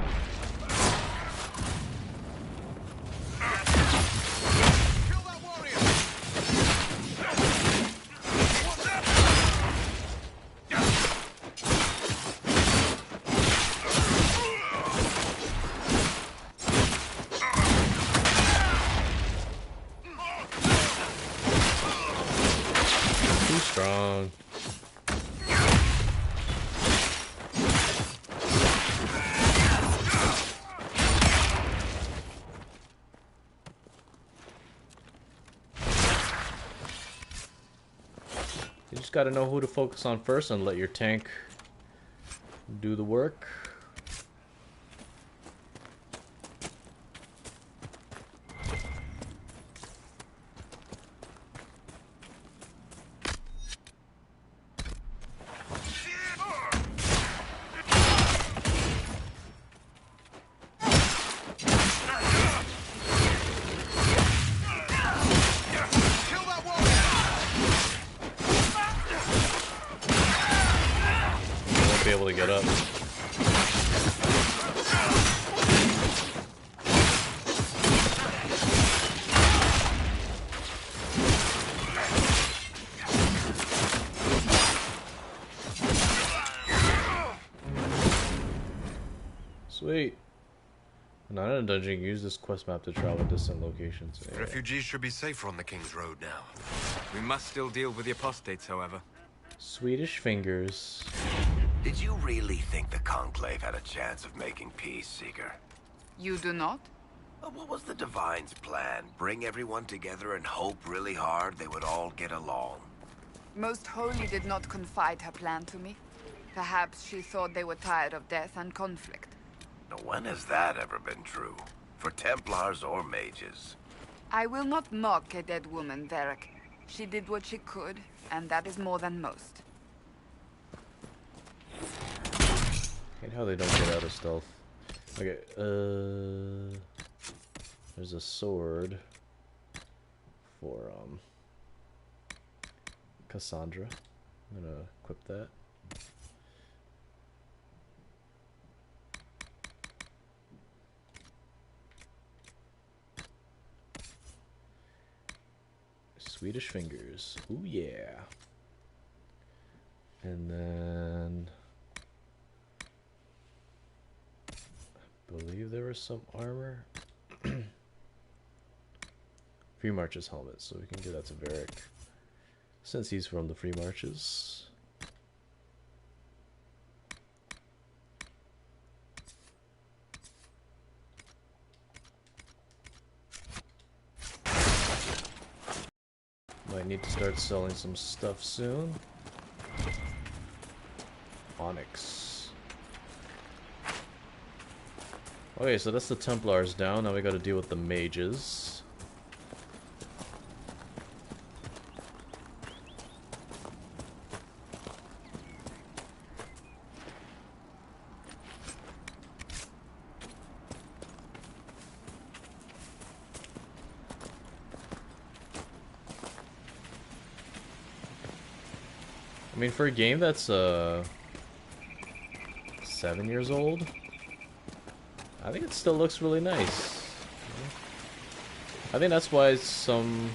Strong. You just gotta know who to focus on first and let your tank do the work. Be able to get up. Sweet. Not in a dungeon, use this quest map to travel distant locations. Yeah. Refugees should be safer on the King's Road now. We must still deal with the apostates, however. Swedish fingers. Did you really think the Conclave had a chance of making peace, Seeker? You do not? What was the Divine's plan? Bring everyone together and hope really hard they would all get along? Most Holy did not confide her plan to me. Perhaps she thought they were tired of death and conflict. Now, when has that ever been true? For Templars or mages? I will not mock a dead woman, Varric. She did what she could, and that is more than most. Hate how they don't get out of stealth. Okay, there's a sword for Cassandra. I'm gonna equip that. Swedish fingers. Ooh yeah. And then I believe there was some armor. Free Marches helmet, so we can give that to Varric. Since he's from the Free Marches. Might need to start selling some stuff soon. Onyx. Okay, so that's the Templars down. Now we gotta deal with the mages. I mean, for a game that's 7 years old, I think it still looks really nice. I think that's why some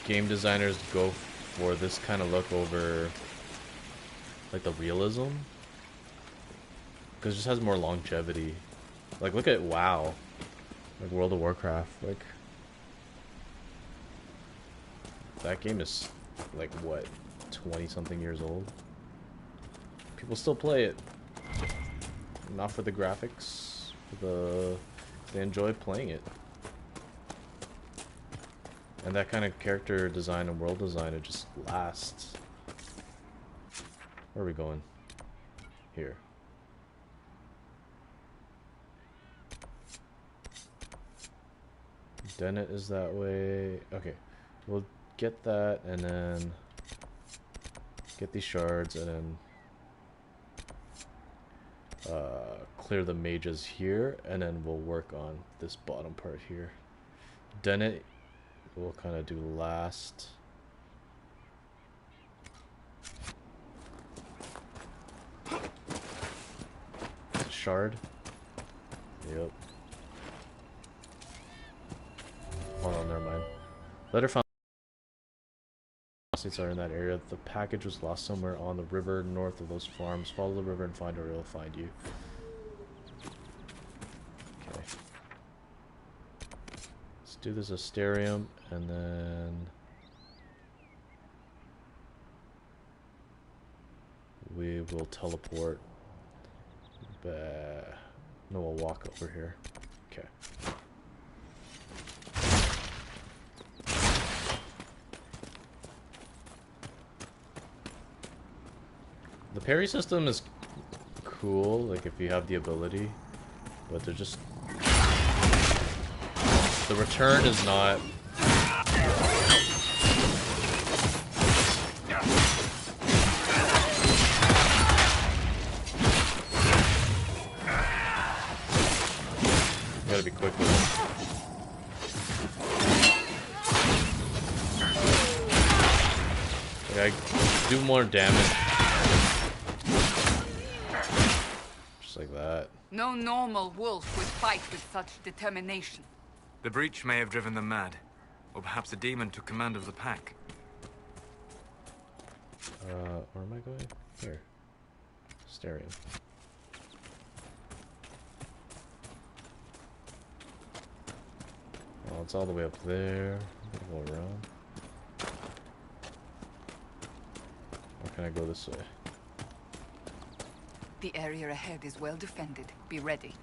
game designers go for this kind of look over like the realism, because it just has more longevity. Like look at WoW, like World of Warcraft, like that game is like what, 20 something years old. People still play it. Not for the graphics, they enjoy playing it. And that kind of character design and world design, it just lasts. Where are we going? Here. Dennett is that way. Okay, we'll get that and then get these shards and then clear the mages here, and then we'll work on this bottom part here. Dennett we'll kind of do last. Shard. Yep. Oh no, never mind. Letter found are in that area. The package was lost somewhere on the river north of those farms. Follow the river and find her, it'll find you. Okay. Let's do this Asterium and then we will teleport back. No, we'll walk over here. Okay. The parry system is cool, like if you have the ability, but they're just... The return is not... You gotta be quick with it. Like, I do more damage. Like that. No normal wolf would fight with such determination. The breach may have driven them mad, or perhaps a demon took command of the pack. Where am I going? Here. Stereo. Oh, it's all the way up there. I'm gonna go around. Or can I go this way? The area ahead is well defended. Be ready.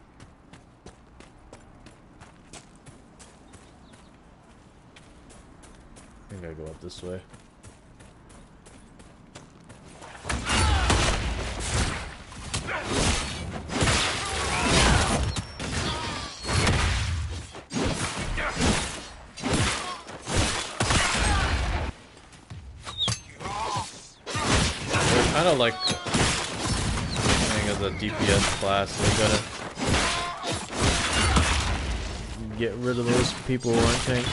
I think I go up this way. They're kind of like as a DPS class, so you gotta get rid of those people who aren't tanks.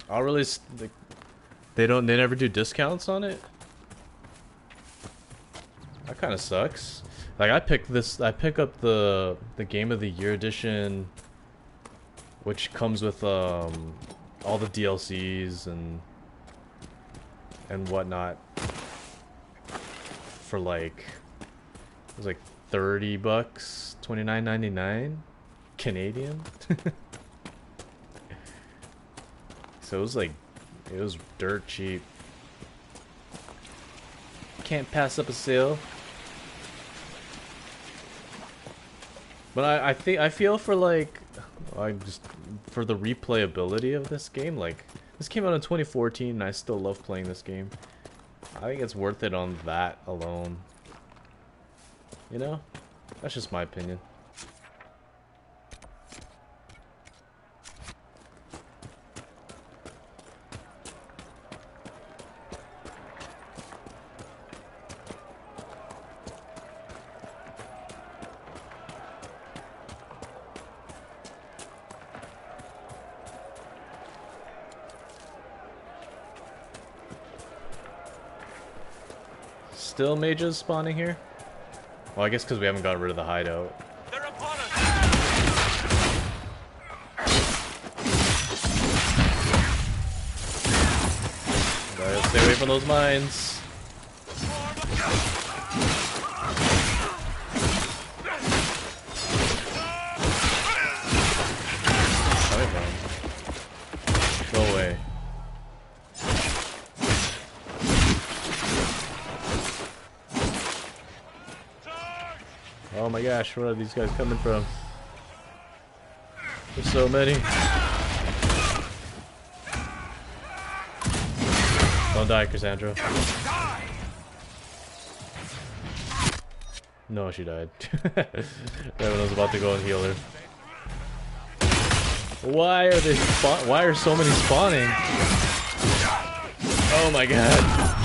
I'll really they never do discounts on it. That kind of sucks. Like I pick up the Game of the Year edition, which comes with all the DLCs and whatnot for like, it was like $30, $29.99 Canadian. So it was like, it was dirt cheap. Can't pass up a sale. But I feel for like, for the replayability of this game. Like, this came out in 2014 and I still love playing this game. I think it's worth it on that alone. You know? That's just my opinion. still mages spawning here? Well, I guess because we haven't gotten rid of the hideout. They're upon us! Gotta stay away from those mines. Coming from? No way. Oh my gosh, where are these guys coming from? There's so many. Don't die, Cassandra. No, she died. Everyone was about to go and heal her. Why are they why are so many spawning? Oh my god.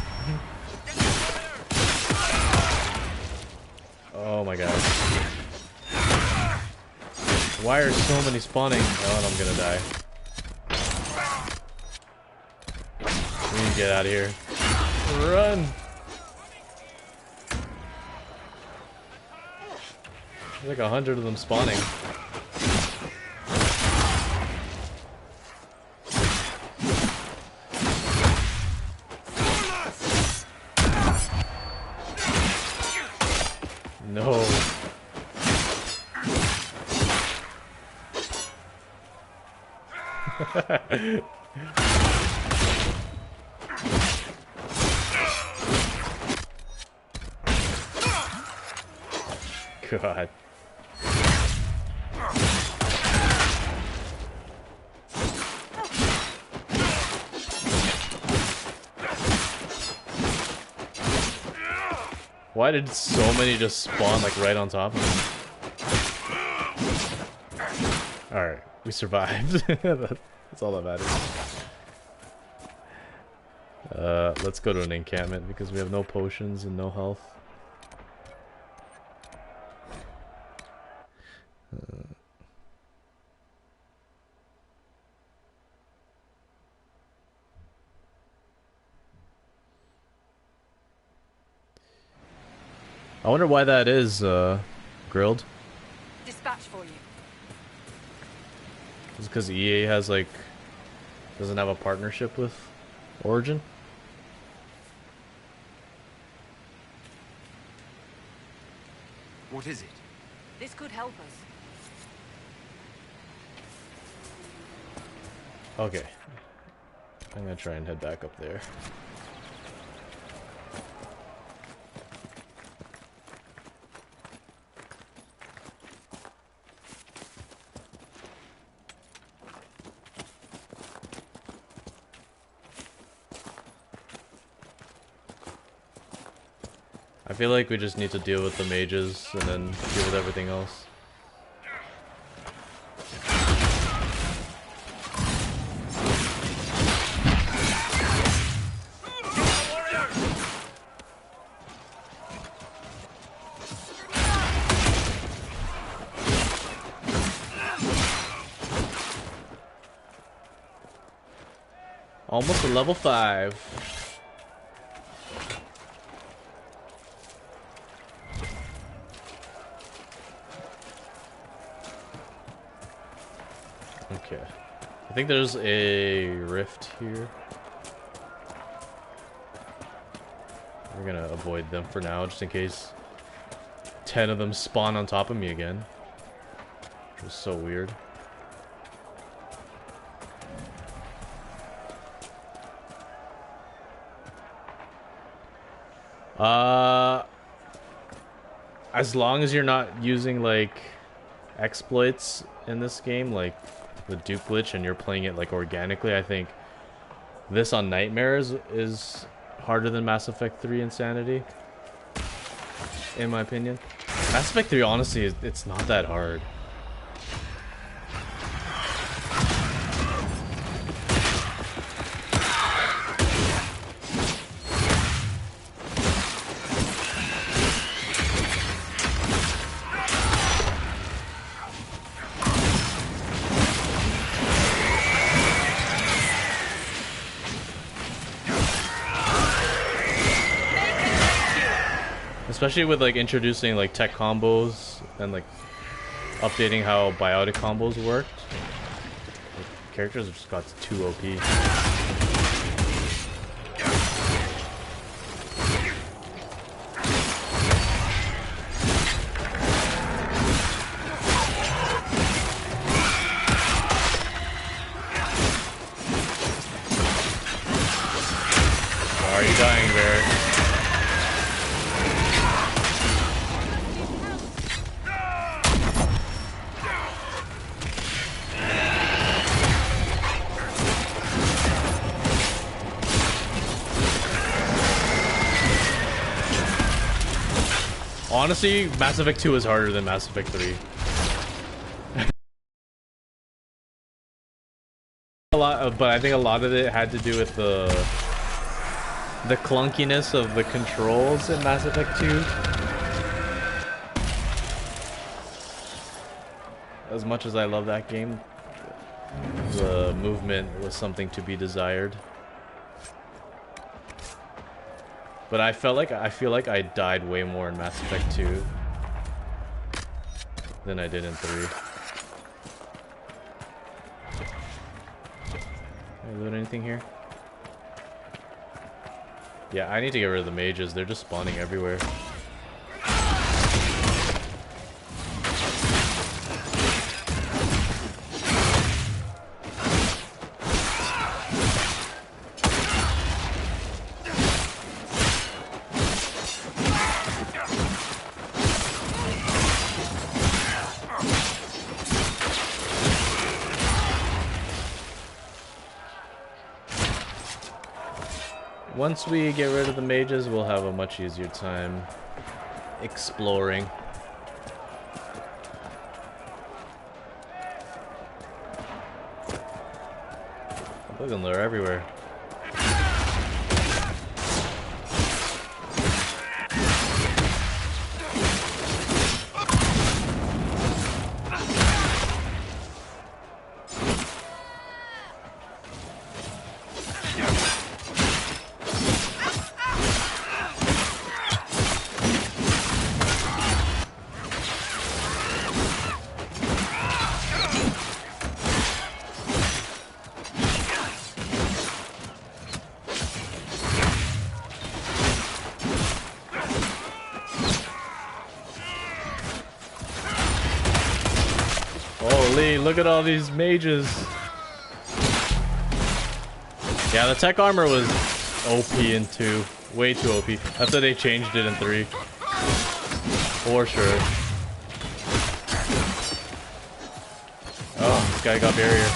Oh my god. Why are so many spawning? Oh, and I'm gonna die. We need to get out of here. Run! There's like 100 of them spawning. No. God. Why did so many just spawn like right on top of me? Alright, we survived. That's all that matters. Let's go to an encampment because we have no potions and no health. I wonder why that is, grilled. Dispatch for you. Is it because EA has, like, doesn't have a partnership with Origin? What is it? This could help us. Okay. I'm gonna try and head back up there. I feel like we just need to deal with the mages and then deal with everything else. Almost a level 5. Okay. I think there's a rift here. We're gonna avoid them for now, just in case 10 of them spawn on top of me again. Which is so weird. As long as you're not using, like, exploits in this game, like the dupe glitch, and you're playing it, like, organically, I think this on Nightmares is harder than Mass Effect 3 Insanity, in my opinion. Mass Effect 3, honestly, it's not that hard. Especially with like introducing like tech combos and like updating how biotic combos worked. Like, characters just got too OP. Are you dying there? Honestly, Mass Effect 2 is harder than Mass Effect 3. But I think a lot of it had to do with the clunkiness of the controls in Mass Effect 2. As much as I love that game, the movement was something to be desired. But I feel like I died way more in Mass Effect 2 than I did in 3. Can I loot anything here? Yeah, I need to get rid of the mages. They're just spawning everywhere. Once we get rid of the mages, we'll have a much easier time exploring. Look at them, they're everywhere. Holy, look at all these mages. Yeah, the tech armor was OP in 2. Way too OP. That's why they changed it in 3. For sure. Oh, this guy got barrier.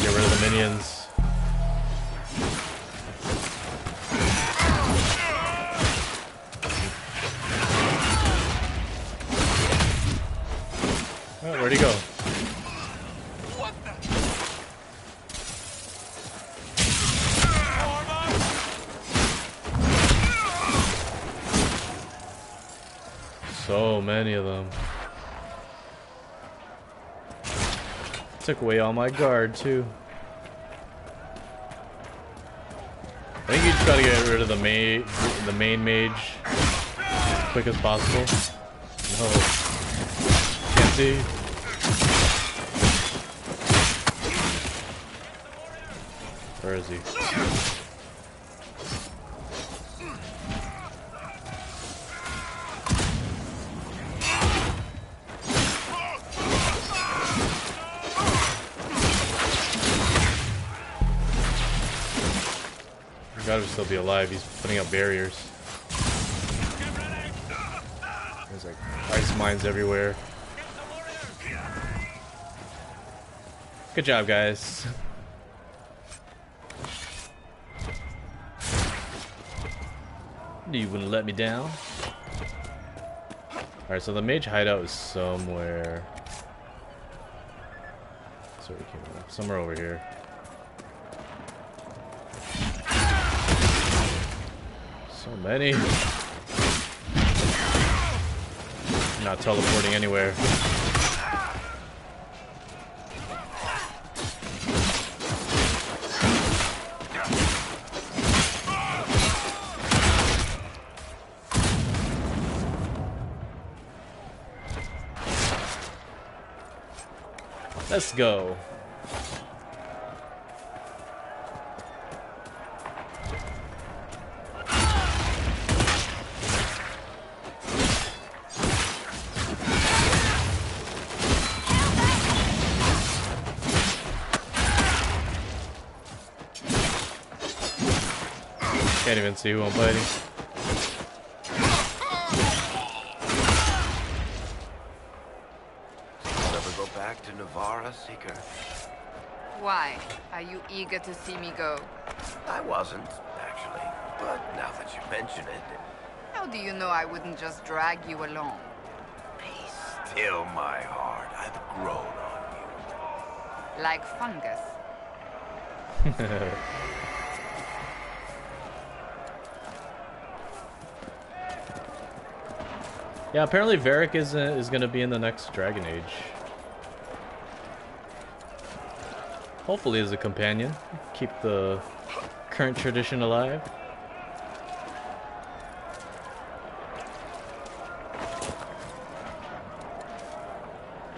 Get rid of the minions. Oh, where'd he go? What the? So many of them. Took away all my guard too. I think you just gotta get rid of the main mage as quick as possible. No. Can't see. Where is he? He's gotta still be alive. He's putting up barriers. There's like ice mines everywhere. Good job, guys. You wouldn't let me down. Alright, so the mage hideout is somewhere. Sorry, somewhere over here. So many. Not teleporting anywhere. Let's go. Can't even see who I'm fighting. Never go back to Navarra, Seeker? Why? Are you eager to see me go? I wasn't, actually. But now that you mention it... How do you know I wouldn't just drag you along? Be still, my heart. I've grown on you. Like fungus. Yeah, apparently Varric is going to be in the next Dragon Age. Hopefully as a companion. Keep the current tradition alive.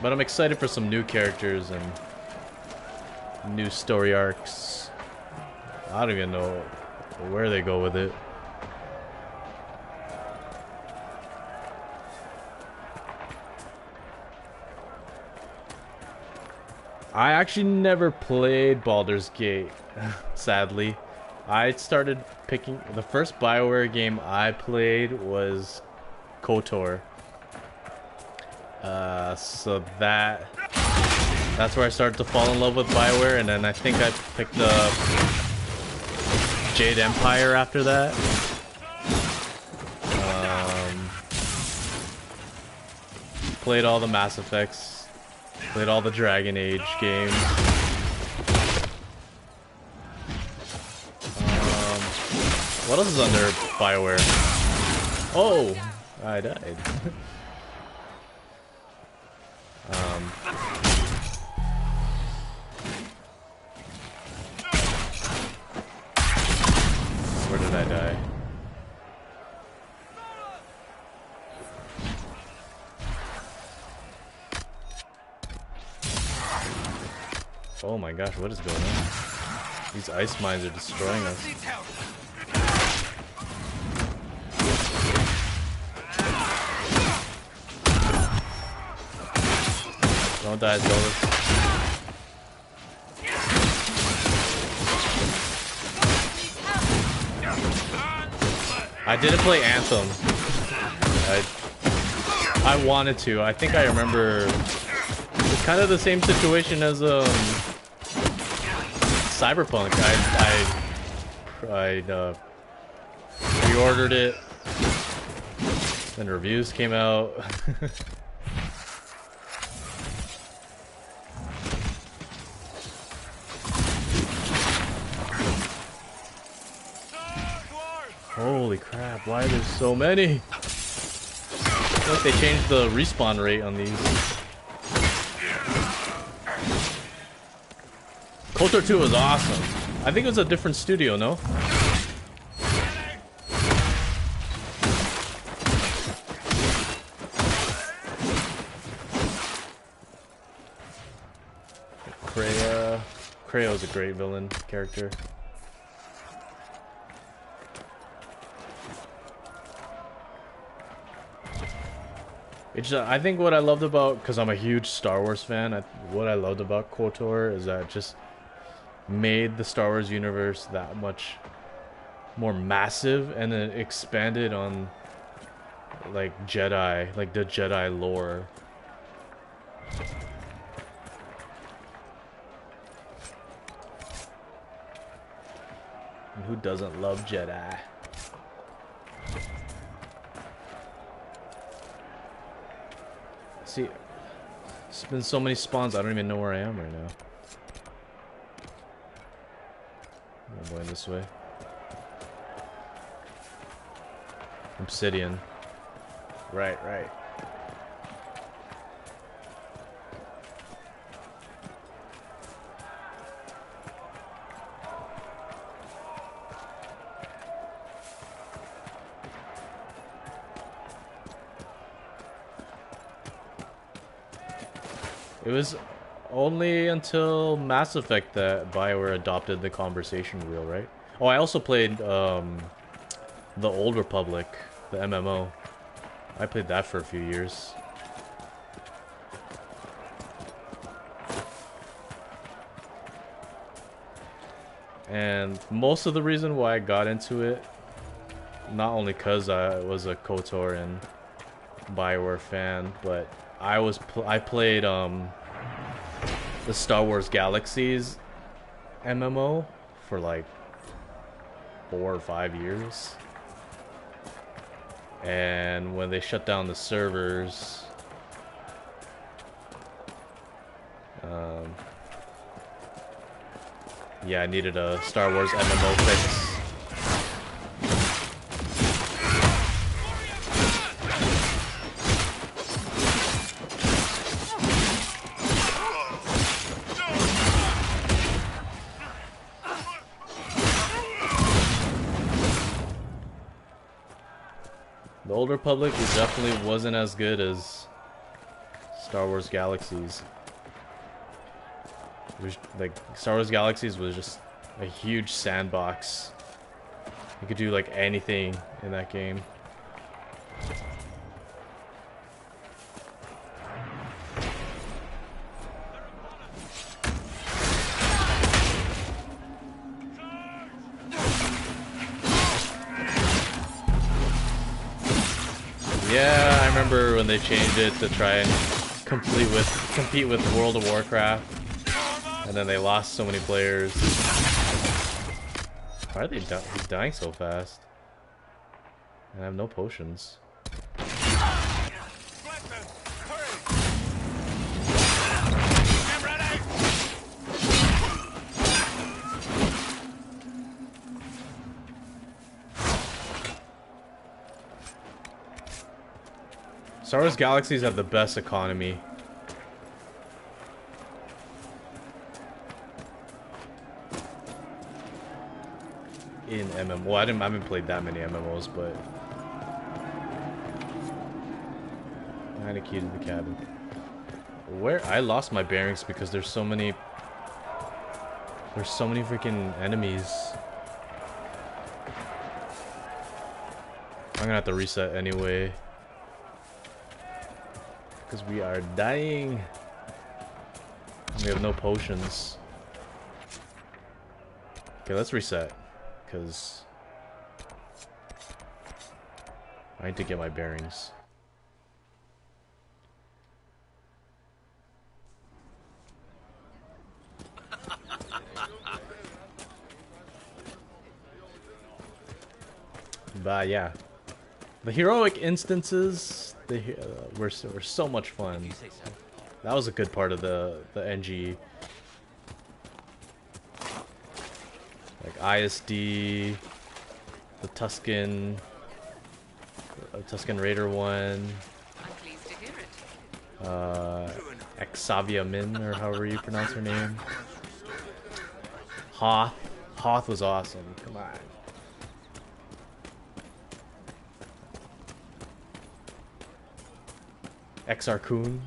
But I'm excited for some new characters and new story arcs. I don't even know where they go with it. I actually never played Baldur's Gate, sadly. I started picking... The first BioWare game I played was KOTOR. So that's where I started to fall in love with BioWare, and then I think I picked up Jade Empire after that. Played all the Mass Effects. Played all the Dragon Age games. What else is under BioWare? Oh! I died. Where did I die? Oh my gosh, what is going on? These ice mines are destroying us. Don't die, Zolas. I didn't play Anthem. I wanted to. I think I remember it's kind of the same situation as Cyberpunk. I pre-ordered it, then reviews came out. Holy crap, why are there so many? I feel like they changed the respawn rate on these. KOTOR 2 was awesome. I think it was a different studio, no? Kreo's a great villain character. It's I think what I loved about, because I'm a huge Star Wars fan, what I loved about KOTOR is that it just made the Star Wars universe that much more massive, and then expanded on like Jedi, like the Jedi lore. And who doesn't love Jedi? See, it's been so many spawns, I don't even know where I am right now. I'm going this way. Obsidian. Right, right. Only until Mass Effect that BioWare adopted the conversation wheel, right? Oh, I also played the Old Republic, the MMO. I played that for a few years. And most of the reason why I got into it, not only because I was a KOTOR and BioWare fan, but I played the Star Wars Galaxies MMO for like 4 or 5 years. And when they shut down the servers, yeah, I needed a Star Wars MMO fix. The Old Republic definitely wasn't as good as Star Wars Galaxies. It was, like, Star Wars Galaxies was just a huge sandbox. You could do like anything in that game. Yeah, I remember when they changed it to try and compete with World of Warcraft, and then they lost so many players. Why are they he's dying so fast? And I have no potions. Star Wars Galaxies have the best economy. In MMO. Well, I haven't played that many MMOs, but kinda key to the cabin. Where I lost my bearings because there's so many freaking enemies. I'm gonna have to reset anyway. Because we are dying. We have no potions. Okay, let's reset. Because I need to get my bearings. But yeah, the heroic instances were so much fun. That was a good part of the NG. Like ISD, the Tuscan Raider one. I'm pleased to hear it. Xavia Min, or however you pronounce her name. Hoth was awesome. Come on. Exarchun.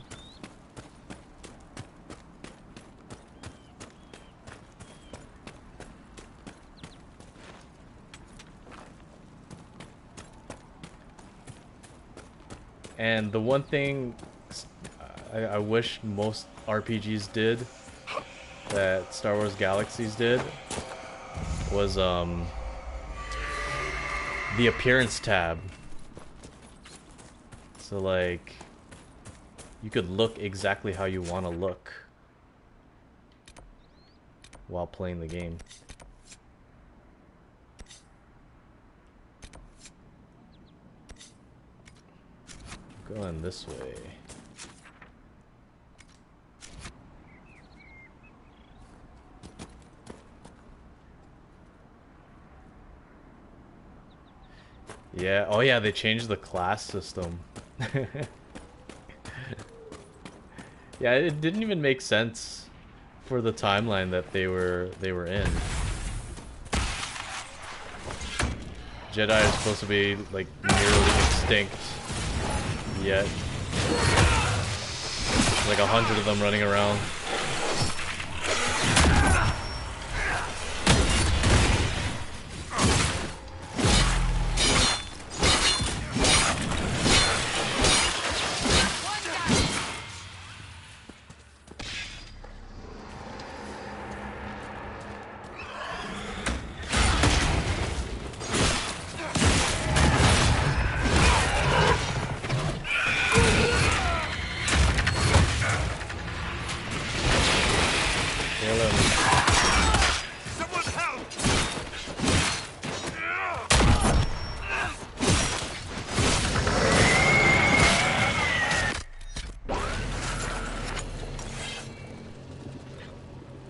And the one thing I wish most RPGs did that Star Wars Galaxies did was the appearance tab. So like you could look exactly how you want to look while playing the game. Going this way. Yeah, oh yeah, they changed the class system. Yeah, it didn't even make sense for the timeline that they were in. Jedi are supposed to be like nearly extinct, yet like 100 of them running around.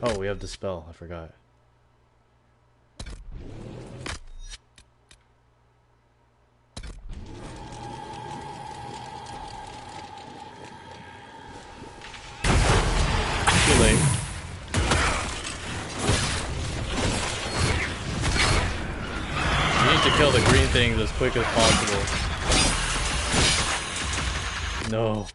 Oh, we have Dispel. I forgot. Too late. You need to kill the green things as quick as possible. No.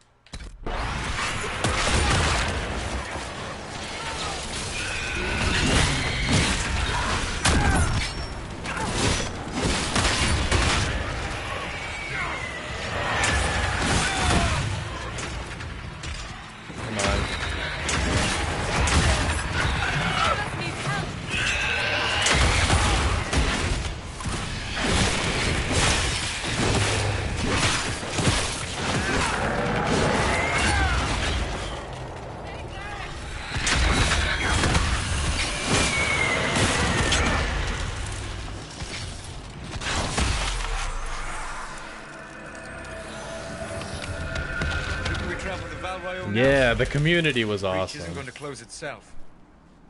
Yeah, the community was awesome. The breach isn't going to close itself.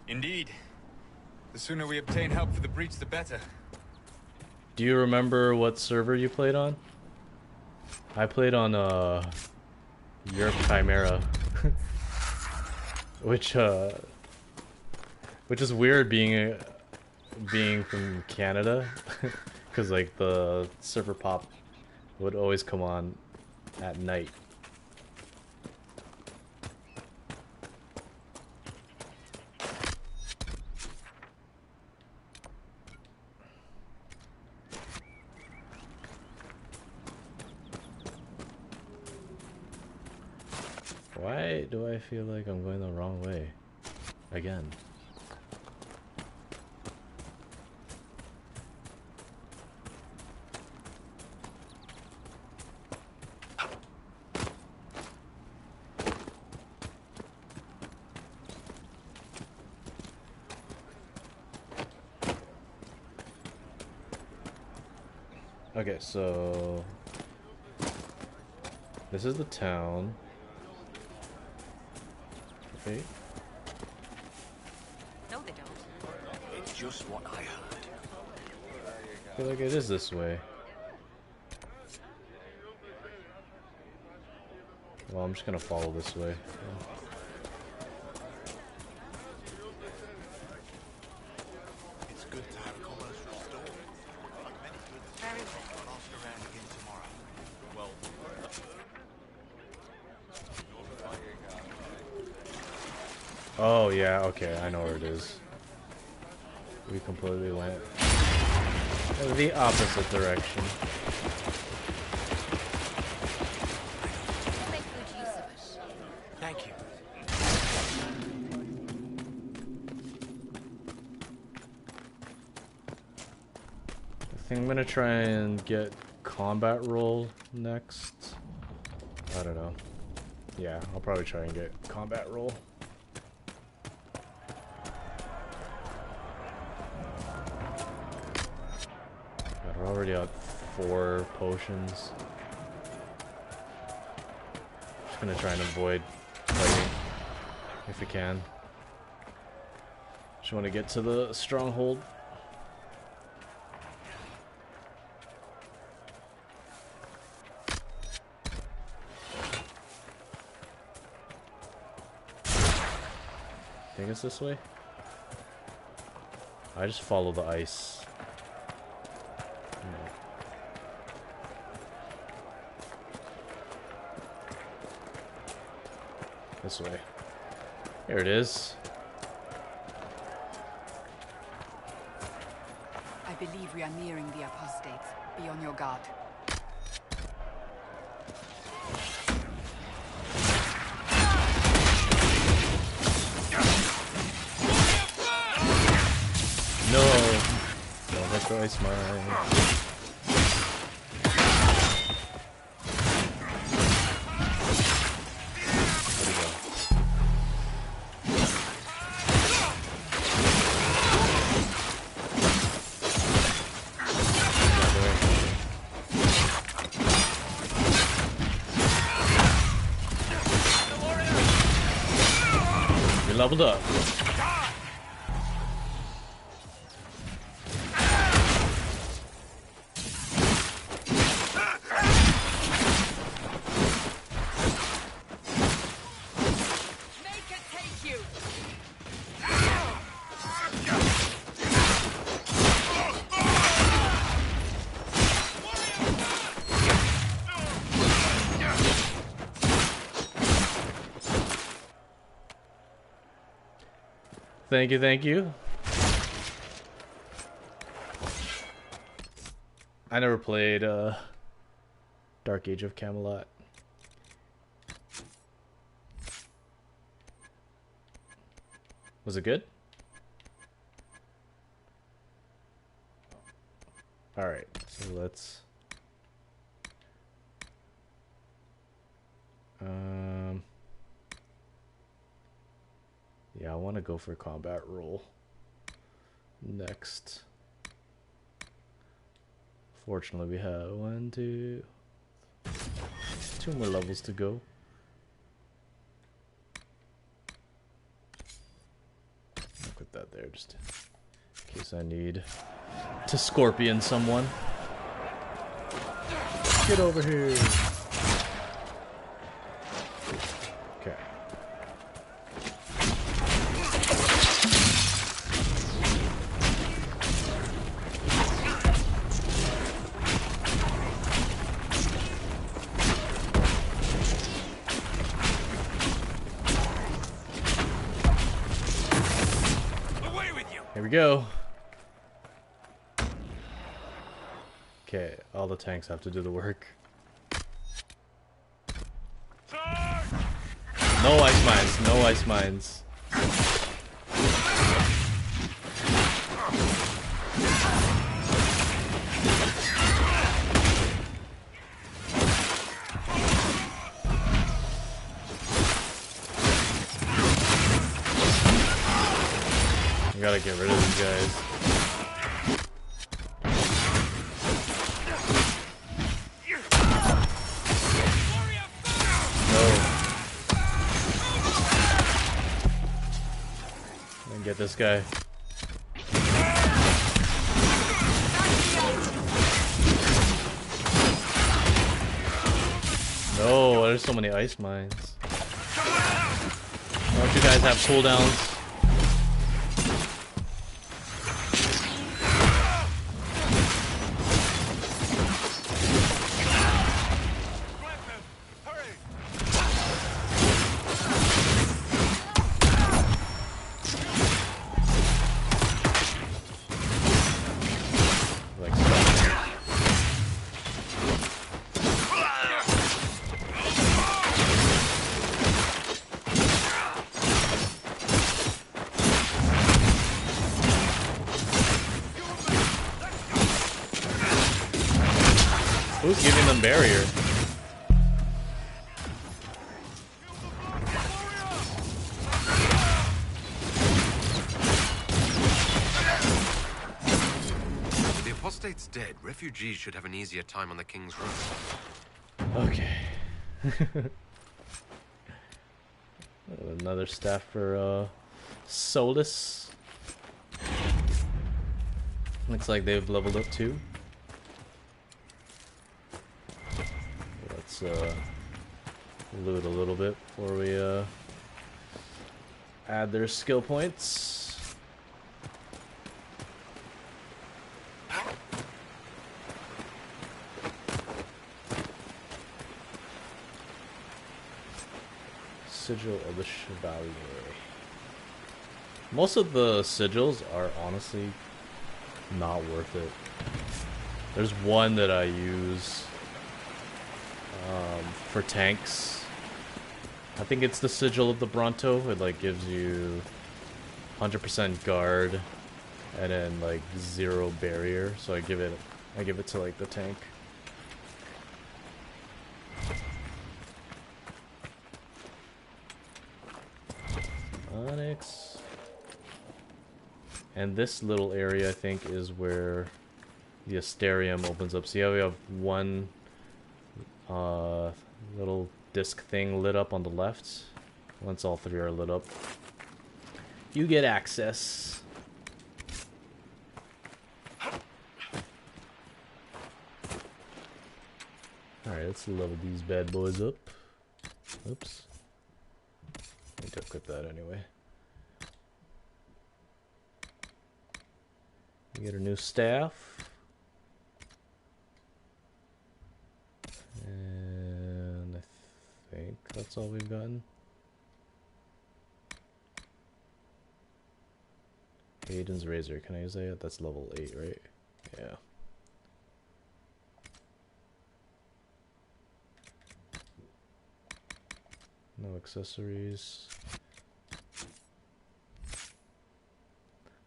Indeed. The sooner we obtain help for the breach, the better. Do you remember what server you played on? I played on Europe Chimera. which is weird being from Canada, because like the server pop would always come on at night. Why do I feel like I'm going the wrong way? Again. Okay, so this is the town. Right? No, they don't. It's just what I heard. I feel like it is this way. Well, I'm just gonna follow this way. It's good to have commerce restored. Like many good Very well. I'll ask around again tomorrow. Well, Oh yeah, okay, I know where it is. We completely went in the opposite direction. We'll make good use of it. thank you. I think I'm gonna try and get combat roll next. I don't know. Yeah, I'll probably try and get combat roll. We're already at 4 potions. Just gonna try and avoid fighting if we can. Just want to get to the stronghold. I think it's this way. I just follow the ice. This way. Here it is. I believe we are nearing the apostates. Be on your guard. No! Don't let the ice mine. Leveled up. Thank you, thank you. I never played Dark Age of Camelot. Was it good? Alright, so let's... Yeah, I want to go for combat roll next. Fortunately, we have 2 more levels to go. I'll put that there just in case I need to scorpion someone. Get over here. Okay. Here we go. Okay, all the tanks have to do the work. No ice mines, no ice mines. I gotta get rid of these guys. Get this guy. No, there's so many ice mines. Don't you guys have cooldowns? Who's giving them barrier? The apostate's dead. Refugees should have an easier time on the King's Road. Okay. Another staff for Solus. Looks like they've leveled up too. Let's loot a little bit before we add their skill points. Sigil of the Chevalier. Most of the sigils are honestly not worth it. There's one that I use for tanks. I think it's the Sigil of the Bronto. It like gives you 100% guard and then like 0 barrier. So I give it to like the tank. Onyx. And this little area I think is where the Asterium opens up. See how we have one little disc thing lit up on the left? Once all 3 are lit up, you get access. Alright, let's level these bad boys up. Oops. I need to equip that anyway. We get a new staff. And I think that's all we've gotten. Aiden's Razor. Can I use that yet? That's level 8, right? Yeah. No accessories.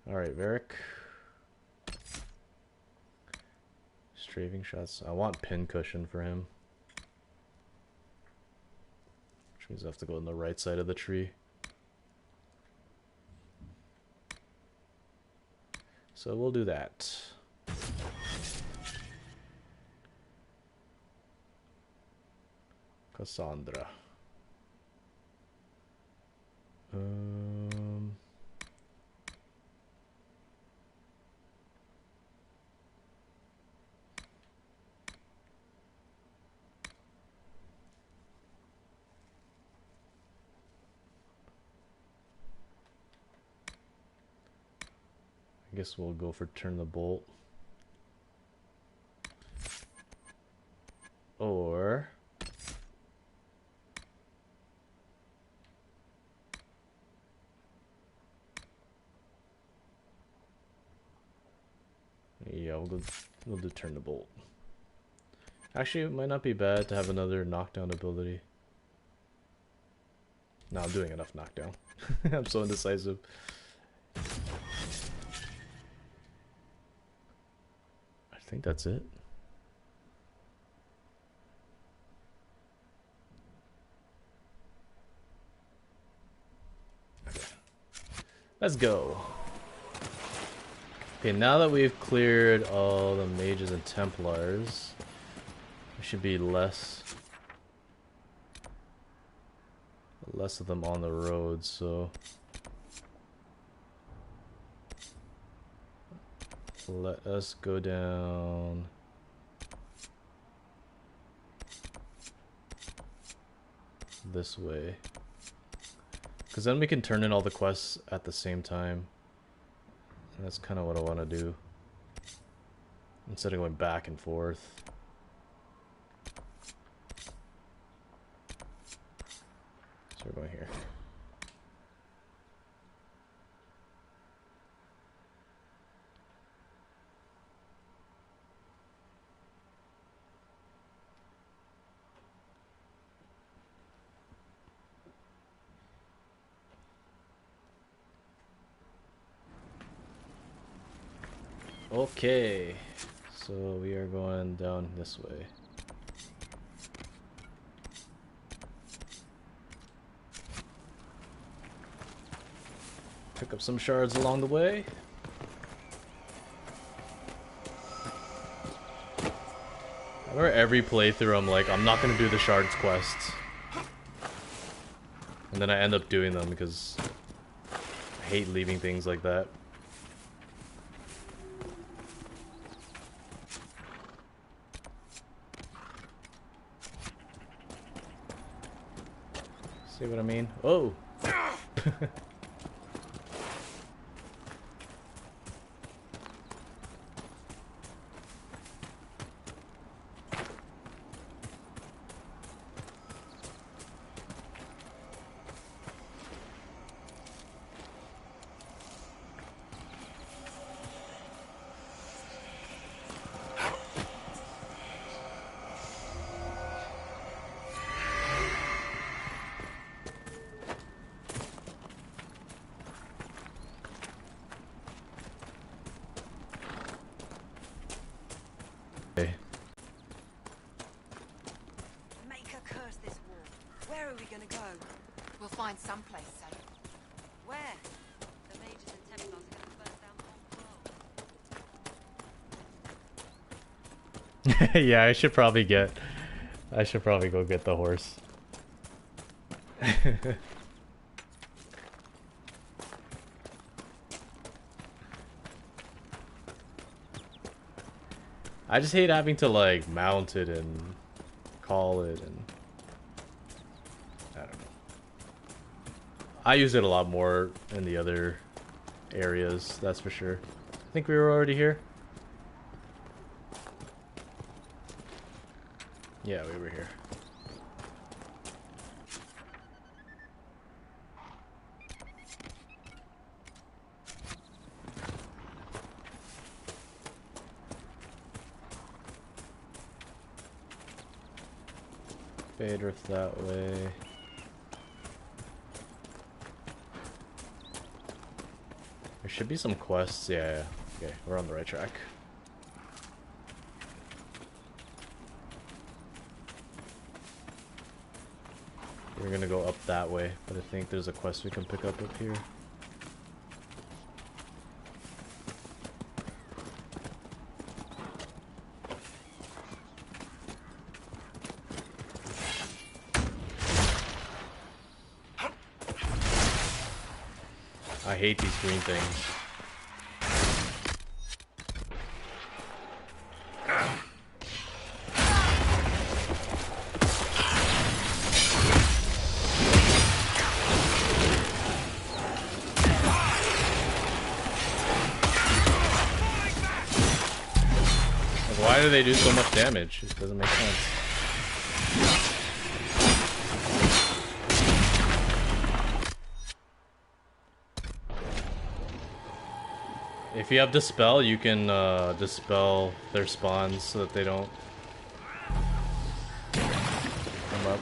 Alright, Varric. Strafing shots. I want pin cushion for him. Which means I have to go on the right side of the tree. So we'll do that. Cassandra. I guess we'll go for turn the bolt. Or yeah, we'll do turn the bolt. Actually, it might not be bad to have another knockdown ability. No, I'm doing enough knockdown. I'm so indecisive. I think that's it. Okay. Let's go. Okay, now that we've cleared all the mages and Templars, there should be less of them on the road, so let us go down this way, because then we can turn in all the quests at the same time. And that's kind of what I want to do, instead of going back and forth. So we're going here. Okay, so we are going down this way. Pick up some shards along the way. I remember every playthrough I'm like, I'm not gonna do the shards quests. And then I end up doing them because I hate leaving things like that. See what I mean? Oh! Make her curse this war. Where are we gonna go? We'll find someplace safe. Where? The mages and Templars are gonna burn down. Yeah, I should probably go get the horse. I just hate having to like mount it and call it, and I don't know. I use it a lot more in the other areas, that's for sure. I think we were already here. Yeah, we were here. Fade Rift that way. There should be some quests. Yeah. Okay, we're on the right track. We're gonna go up that way, but I think there's a quest we can pick up here. I hate these green things. Why do they do so much damage? It doesn't make sense. If you have Dispel, you can dispel their spawns so that they don't come up.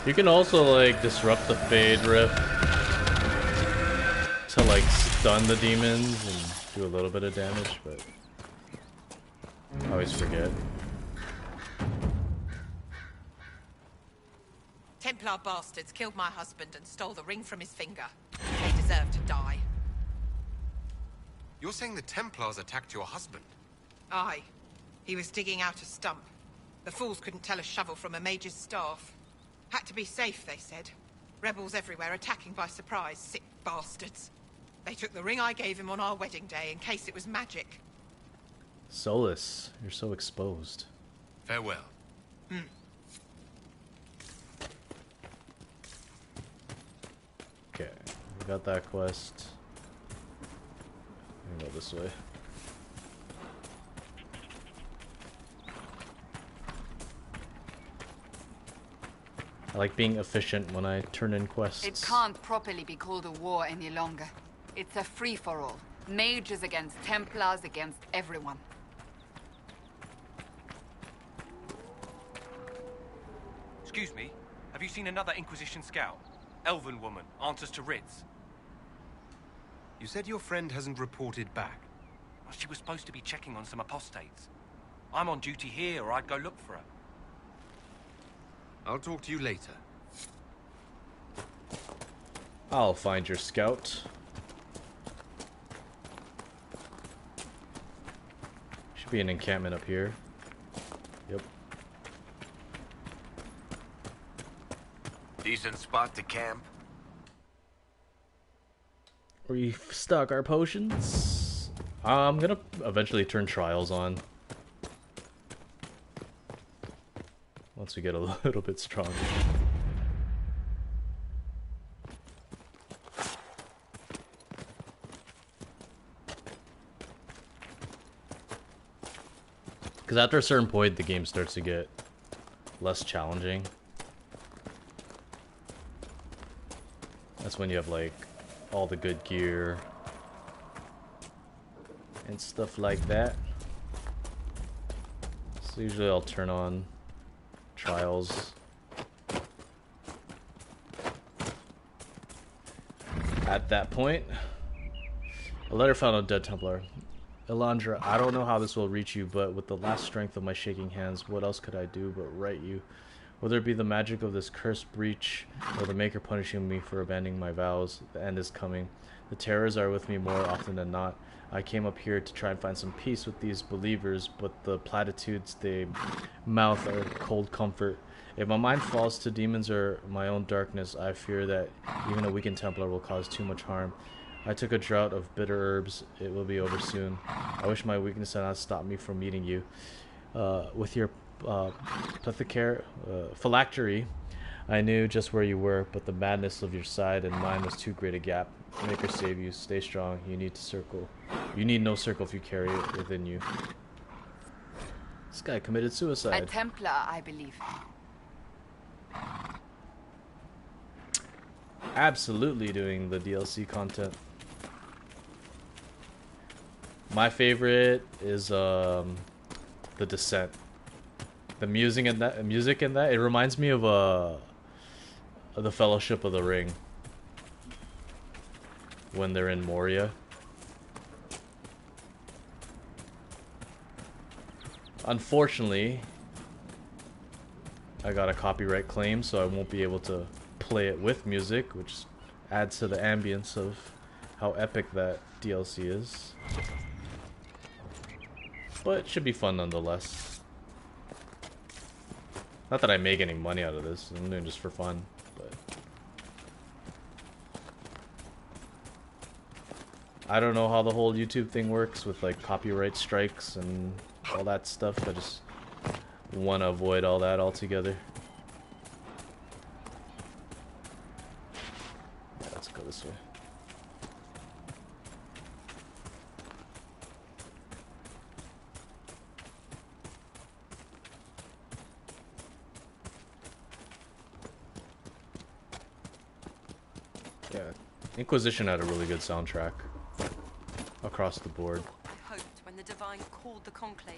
You can also like disrupt the Fade Rift to like stun the demons and do a little bit of damage, but I always forget. Templar bastards killed my husband and stole the ring from his finger. They deserve to die. You're saying the Templars attacked your husband? Aye. He was digging out a stump. The fools couldn't tell a shovel from a mage's staff. Had to be safe, they said. Rebels everywhere attacking by surprise, sick bastards. They took the ring I gave him on our wedding day in case it was magic. Solus, you're so exposed. Farewell. Okay, we got that quest. I'm gonna go this way. I like being efficient when I turn in quests. It can't properly be called a war any longer. It's a free-for-all. Mages against Templars against everyone. Excuse me, have you seen another Inquisition scout? Elven woman, answers to writs. You said your friend hasn't reported back. Well, she was supposed to be checking on some apostates. I'm on duty here, or I'd go look for her. I'll talk to you later. I'll find your scout. Should be an encampment up here. Yep. Decent spot to camp. Restock our potions. I'm gonna eventually turn trials on. Once we get a little bit stronger. Because after a certain point, the game starts to get less challenging. That's when you have like all the good gear and stuff like that. So usually I'll turn on trials at that point. A letter found on Dead Templar. Elandra, I don't know how this will reach you, but with the last strength of my shaking hands, what else could I do but write you? Whether it be the magic of this cursed breach, or the Maker punishing me for abandoning my vows, the end is coming. The terrors are with me more often than not. I came up here to try and find some peace with these believers, but the platitudes they mouth are cold comfort. If my mind falls to demons or my own darkness, I fear that even a weakened Templar will cause too much harm. I took a draught of bitter herbs. It will be over soon. I wish my weakness had not stopped me from meeting you. With your phylactery, I knew just where you were, but the madness of your side and mine was too great a gap. Maker save you. Stay strong. You need to circle. You need no circle if you carry it within you. This guy committed suicide. A Templar, I believe. Absolutely doing the DLC content. My favorite is The Descent. The music in that, it reminds me of the Fellowship of the Ring. When they're in Moria. Unfortunately, I got a copyright claim, so I won't be able to play it with music, which adds to the ambience of how epic that DLC is. But it should be fun nonetheless. Not that I make any money out of this, I'm doing it just for fun, but I don't know how the whole YouTube thing works with like copyright strikes and all that stuff. I just want to avoid all that altogether. Yeah, let's go this way. Yeah, Inquisition had a really good soundtrack across the board. I hoped when the Divine called the Conclave,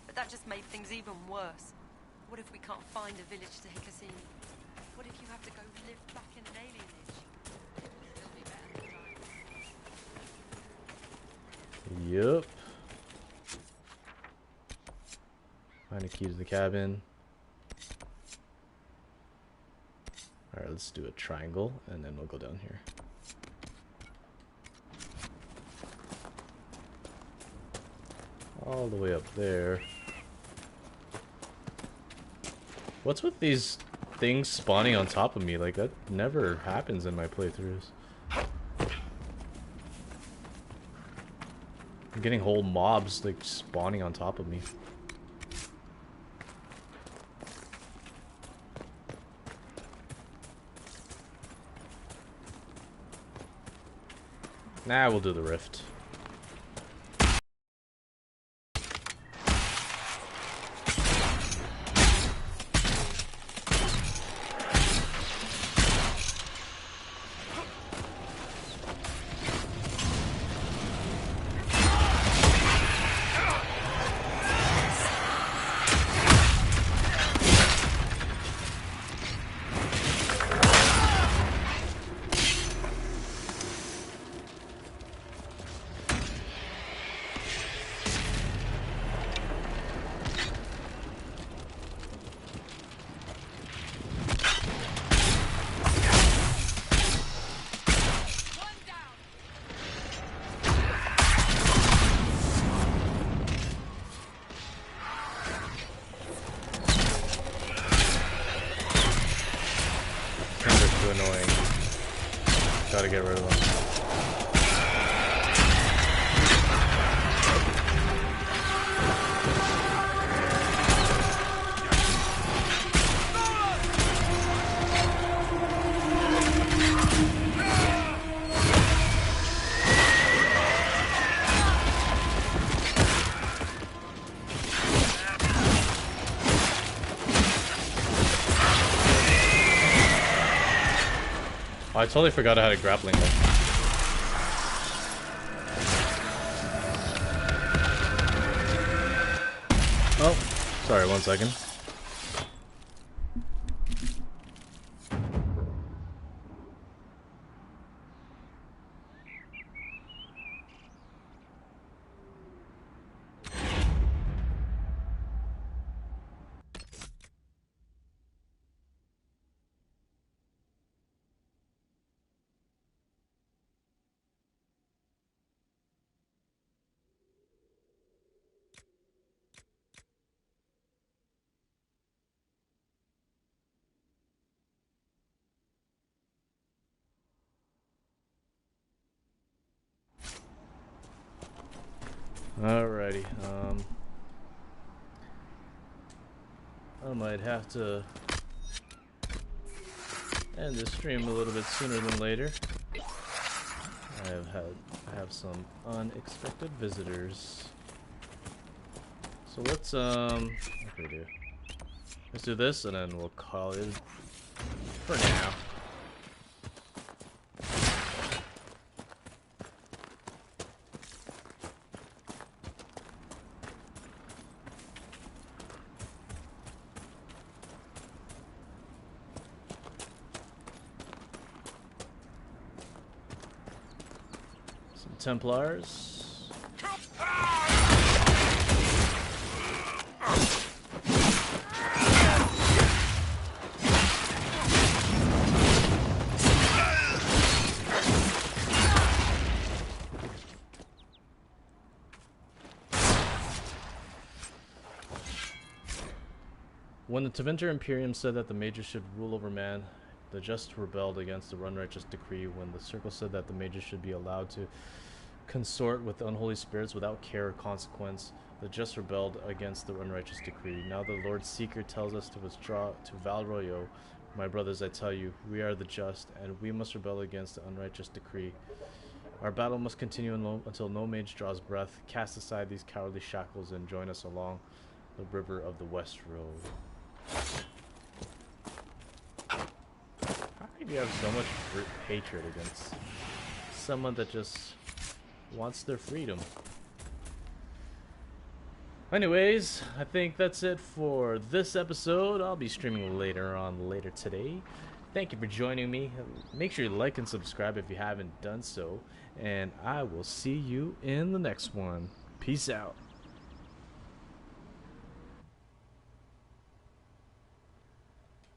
but that just made things even worse. What if we can't find a village to Hikasini? What if you have to go live back in an alien age? It'll be better than dying. Yup. Find a key to the cabin. Alright, let's do a triangle and then we'll go down here. All the way up there. What's with these things spawning on top of me? Like, that never happens in my playthroughs. I'm getting whole mobs, like, spawning on top of me. Nah, we'll do the rift. Gotta get rid of them. Oh, I totally forgot I had a grappling hook. Oh, sorry, 1 second. Alrighty. I might have to end this stream a little bit sooner than later. I have some unexpected visitors. So let's let's do this and then we'll call it for now. Templars. When the Tevinter Imperium said that the mages should rule over man, the just rebelled against the unrighteous decree. When the Circle said that the mages should be allowed to consort with the unholy spirits without care or consequence, the just rebelled against the unrighteous decree. Now the Lord Seeker tells us to withdraw to Val Royeaux. My brothers, I tell you, we are the just, and we must rebel against the unrighteous decree. Our battle must continue until no mage draws breath. Cast aside these cowardly shackles and join us along the river of the West Road. How can you have so much hatred against someone that just wants their freedom? Anyways, I think that's it for this episode. I'll be streaming later today. Thank you for joining me. Make sure you like and subscribe if you haven't done so, and I will see you in the next one. Peace out.